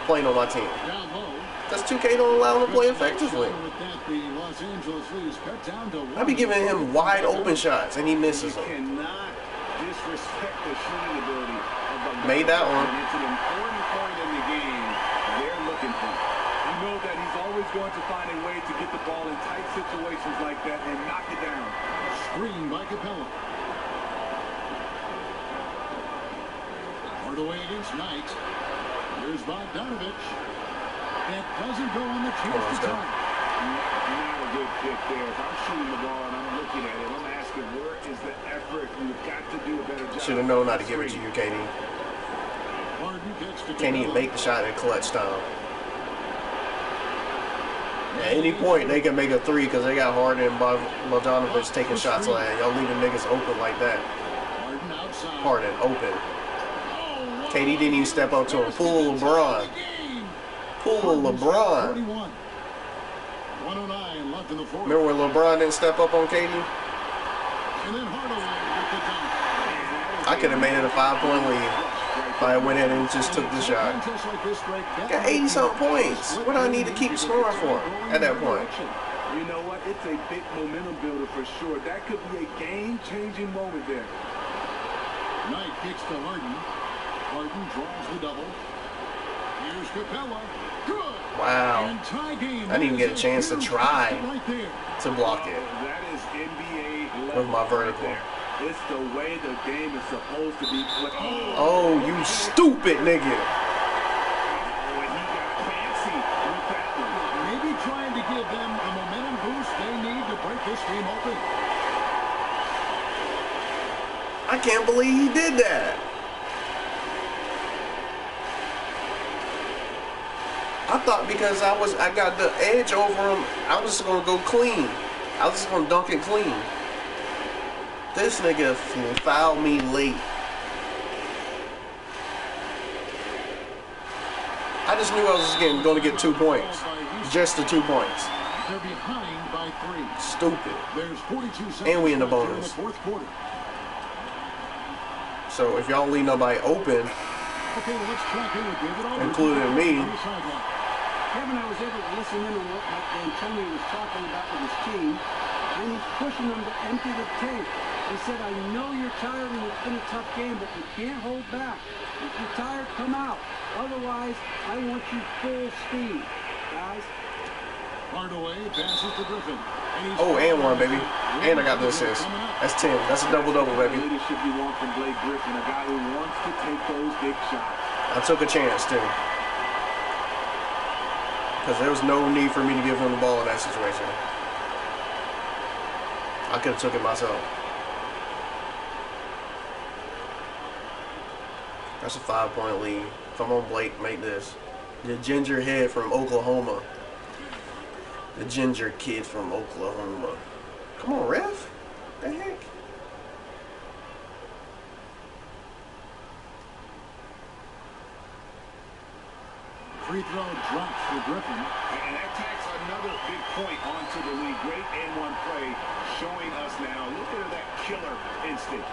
Speaker 1: playing on my team. Because 2K don't allow him to play effectively. I be giving him wide open shots and he misses them.
Speaker 3: Disrespect the shooting ability of the
Speaker 1: made that one.
Speaker 3: It's an important point in the game they're looking for.
Speaker 4: You know that he's always going to find a way to get the ball in tight situations like that and knock it down.
Speaker 2: Screen by Capella. Hardaway against Knight. Here's Bogdanovich. It doesn't go on the chance to tie.
Speaker 3: Not a good pick there. If I'm shooting the ball and I'm looking at it, I'm asking where is the effort? You've got to do a better job.
Speaker 1: Should have known not to give it to you, KD. Can't even make the shot in clutch time. At any point, they can make a three because they got Harden and Bogdanovich taking shots like that. Y'all leaving niggas open like that. Harden open. KD didn't even step up to him. Pull LeBron. Pull LeBron. Remember when LeBron didn't step up on KD? I could have made it a 5-point lead if I went in and just took the shot. Got 80-something points. What do I need to keep scoring for at that point?
Speaker 4: You know what? It's a big momentum builder for sure. That could be a game-changing moment there.
Speaker 2: Knight kicks to Harden. Harden draws the double. Here's Capella. Good.
Speaker 1: Wow. I didn't even get a chance to try to block it with my vertical.
Speaker 4: It's the way the game is supposed to be played.
Speaker 1: Oh, you stupid nigga.
Speaker 2: Maybe trying to give them a momentum boost they need to break this game open.
Speaker 1: I can't believe he did that. I thought because I got the edge over him, I was just gonna go clean. I was just gonna dunk it clean. This nigga fouled me late. I just knew I was just gonna get 2 points. Just the 2 points.
Speaker 2: They're behind by 3.
Speaker 1: Stupid.
Speaker 2: There's 42 seconds
Speaker 1: and we in the bonus. So if y'all leave nobody open, including me.
Speaker 6: Kevin, I was able to listen in on what Antonio was talking about with his team, and he's pushing them to empty the tank. He said, I know you're tired and it's been a tough game, but you can't hold back. If you're tired, come out. Otherwise, I want you full speed, guys.
Speaker 2: Hardaway passes to Griffin.
Speaker 1: Oh, and one, baby. And I got the assist. That's 10. That's a double-double, baby.
Speaker 4: Leadership you want from Blake Griffin, a guy who wants to take those big shots.
Speaker 1: I took a chance, too. Because there was no need for me to give him the ball in that situation. I could have took it myself. That's a 5-point lead. Come on, Blake, make this. The ginger head from Oklahoma. The ginger kid from Oklahoma. Come on, ref. What the heck?
Speaker 2: Free throw drops for Griffin.
Speaker 3: And that tacks another big point onto the league. Great and one play showing us now. Look at that killer instinct.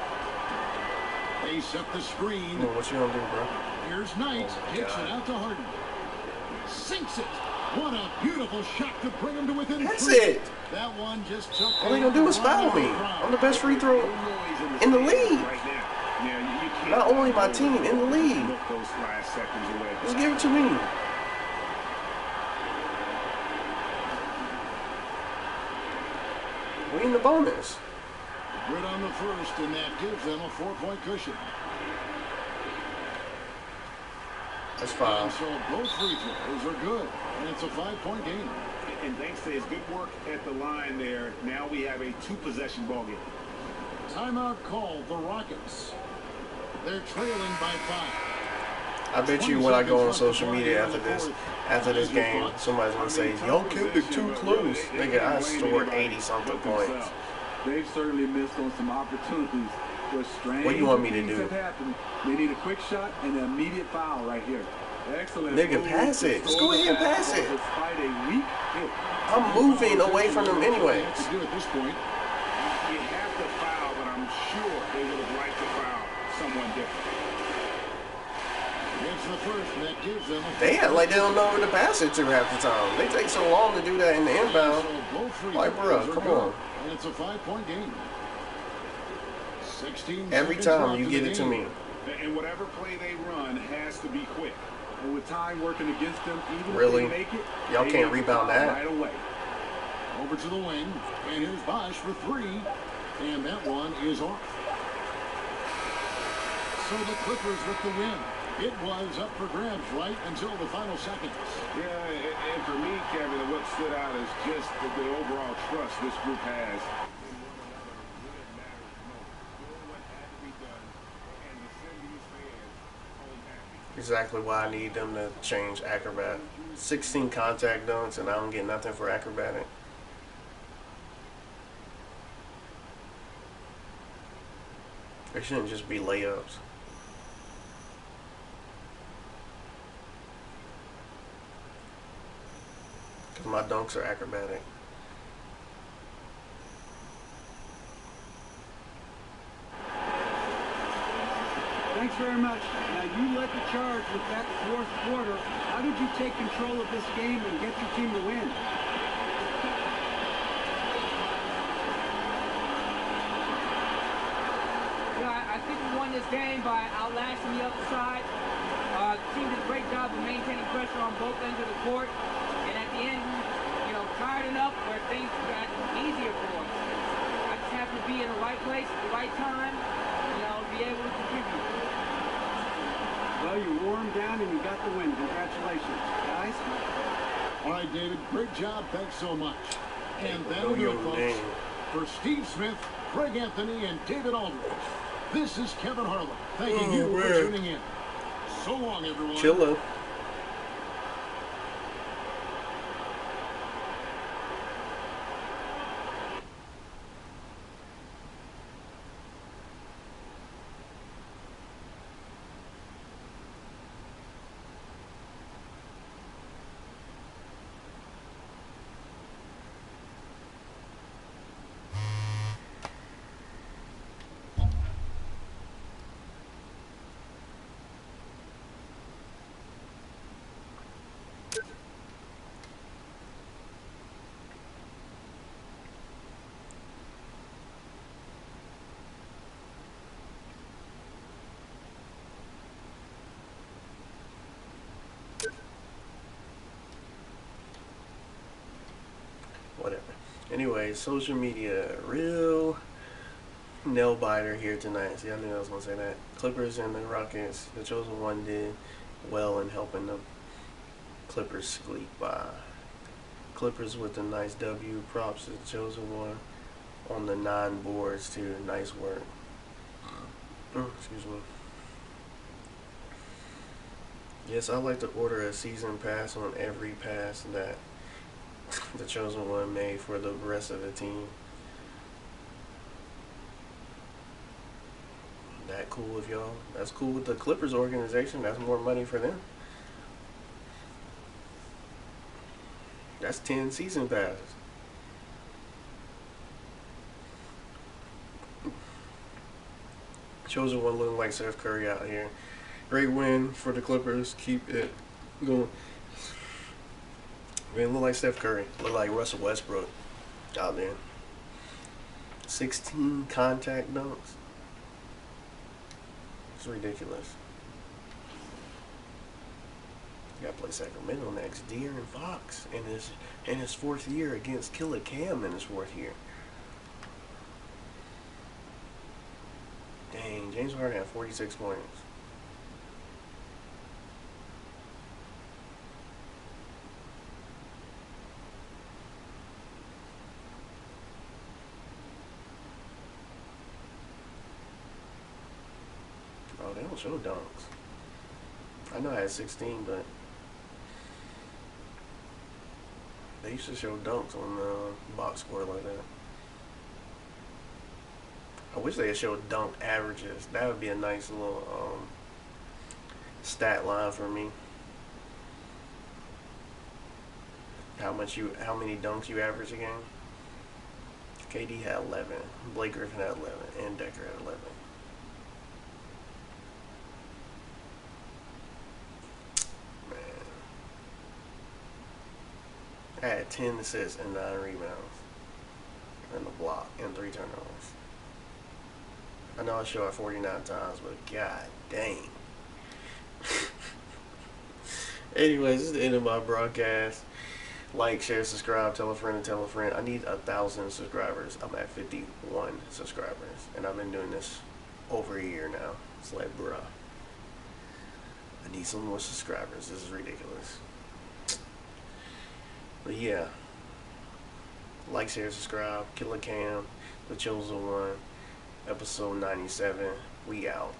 Speaker 2: They set the screen.
Speaker 1: What you gonna do, bro?
Speaker 2: Here's Knight. Kicks it out to Harden. Sinks it. What a beautiful shot to bring him to within 3.
Speaker 1: That's it.
Speaker 2: That one just took.
Speaker 1: All they gonna do is foul me. I'm the best free throw in the league.
Speaker 3: Right now. Yeah, you can't.
Speaker 1: Not only my team, in the league.
Speaker 3: Look those last seconds away.
Speaker 1: Just give it to me. We in the bonus.
Speaker 2: Good on the first, and that gives them a 4-point cushion.
Speaker 1: That's
Speaker 2: And
Speaker 1: 5.
Speaker 2: so both free throws are good, and it's a 5-point game.
Speaker 3: And thanks to his good work at the line there, now we have a 2-possession ball game.
Speaker 2: Timeout called the Rockets. They're trailing by 5.
Speaker 1: I bet you when I go on social media after this game, somebody's gonna say, "Y'all kept it too close." Nigga, I scored 80-something points.
Speaker 4: They've certainly missed on some opportunities. Where strange
Speaker 1: What do you want me to
Speaker 4: things
Speaker 1: do?
Speaker 4: have happened. They need a quick shot and an immediate foul right here. Excellent.
Speaker 1: Nigga, pass it. Just go ahead and pass it.
Speaker 4: Despite a weak hit.
Speaker 1: I'm moving away from them anyways.
Speaker 2: To do at this point.
Speaker 3: You have to foul, but I'm sure they would have liked to foul someone different.
Speaker 2: It's the first, and that gives them a
Speaker 1: They act like they don't know where to pass it to half the time. They take so long to do that in the inbound.
Speaker 2: So both free
Speaker 1: Like,
Speaker 2: throws
Speaker 1: bruh,
Speaker 2: are
Speaker 1: come
Speaker 2: good,
Speaker 1: on.
Speaker 2: And it's a 5-point game. 16
Speaker 1: Every
Speaker 2: seconds
Speaker 1: time
Speaker 2: left
Speaker 1: you
Speaker 2: in
Speaker 1: get
Speaker 2: the
Speaker 1: it to
Speaker 2: game.
Speaker 1: me.
Speaker 3: And whatever play they run has to be quick.
Speaker 4: And with time working against them, even
Speaker 1: Really?
Speaker 4: if they make it,
Speaker 1: Y'all
Speaker 4: they
Speaker 1: can't
Speaker 4: need to
Speaker 1: rebound
Speaker 4: foul
Speaker 1: that?
Speaker 4: right away.
Speaker 2: Over to the wing, and here's Bosch for 3, and that one is off. So the Clippers with the win. It was up for grabs right until the final seconds.
Speaker 3: Yeah, and for me, Kevin, what stood out is just the overall trust this group has.
Speaker 1: Exactly why I need them to change acrobat. 16 contact dunks, and I don't get nothing for acrobatic. They shouldn't just be layups. Because my dunks are acrobatic.
Speaker 6: Thanks very much. Now, you led the charge with that fourth quarter. How did you take control of this game and get your team to win?
Speaker 9: I think we won this game by outlasting the other side. The team did a great job of maintaining pressure on both ends of the court. And at the end, tired enough where things got easier for us. I just happened to be in the right place at the right time, be able to contribute.
Speaker 6: Well, you wore them down and you got the win. Congratulations, guys.
Speaker 2: All right, David, great job. Thanks so much. And that'll do it, folks. For Steve Smith, Craig Anthony, and David Aldridge, this is Kevin Harlan thanking you for tuning in. So long, everyone.
Speaker 1: Chilla. Whatever. Anyway, social media, real nail biter here tonight. See, I knew I was gonna say that. Clippers and the Rockets, the chosen one did well in helping the Clippers squeak by. Clippers with a nice W. Props to the chosen one on the 9 boards too. Nice work. Excuse me. Yes, I like to order a season pass on every pass that the chosen one made for the rest of the team. That cool with y'all? That's cool with the Clippers organization. That's more money for them. That's 10 season passes. Chosen one looking like Steph Curry out here. Great win for the Clippers. Keep it going. I mean, look like Steph Curry. Look like Russell Westbrook out there. 16 contact dunks. It's ridiculous. You gotta play Sacramento next. De'Aaron Fox in his 4th year against Killer Cam in his 4th year. Dang, James Harden had 46 points. Oh, they don't show dunks. I know I had 16, but they used to show dunks on the box score like that. I wish they had showed dunk averages. That would be a nice little stat line for me. How many dunks you average a game? KD had 11, Blake Griffin had 11, and Decker had 11. Man, I had 10 assists and 9 rebounds, and a block and 3 turnovers. I know I show it 49 times, but god dang. Anyways, this is the end of my broadcast. Like, share, subscribe, tell a friend and tell a friend. I need 1,000 subscribers. I'm at 51 subscribers, and I've been doing this over a year now. It's like, bruh, I need some more subscribers. This is ridiculous. But yeah, like, share, subscribe. Killer Cam, The Chosen One, episode 97. We out.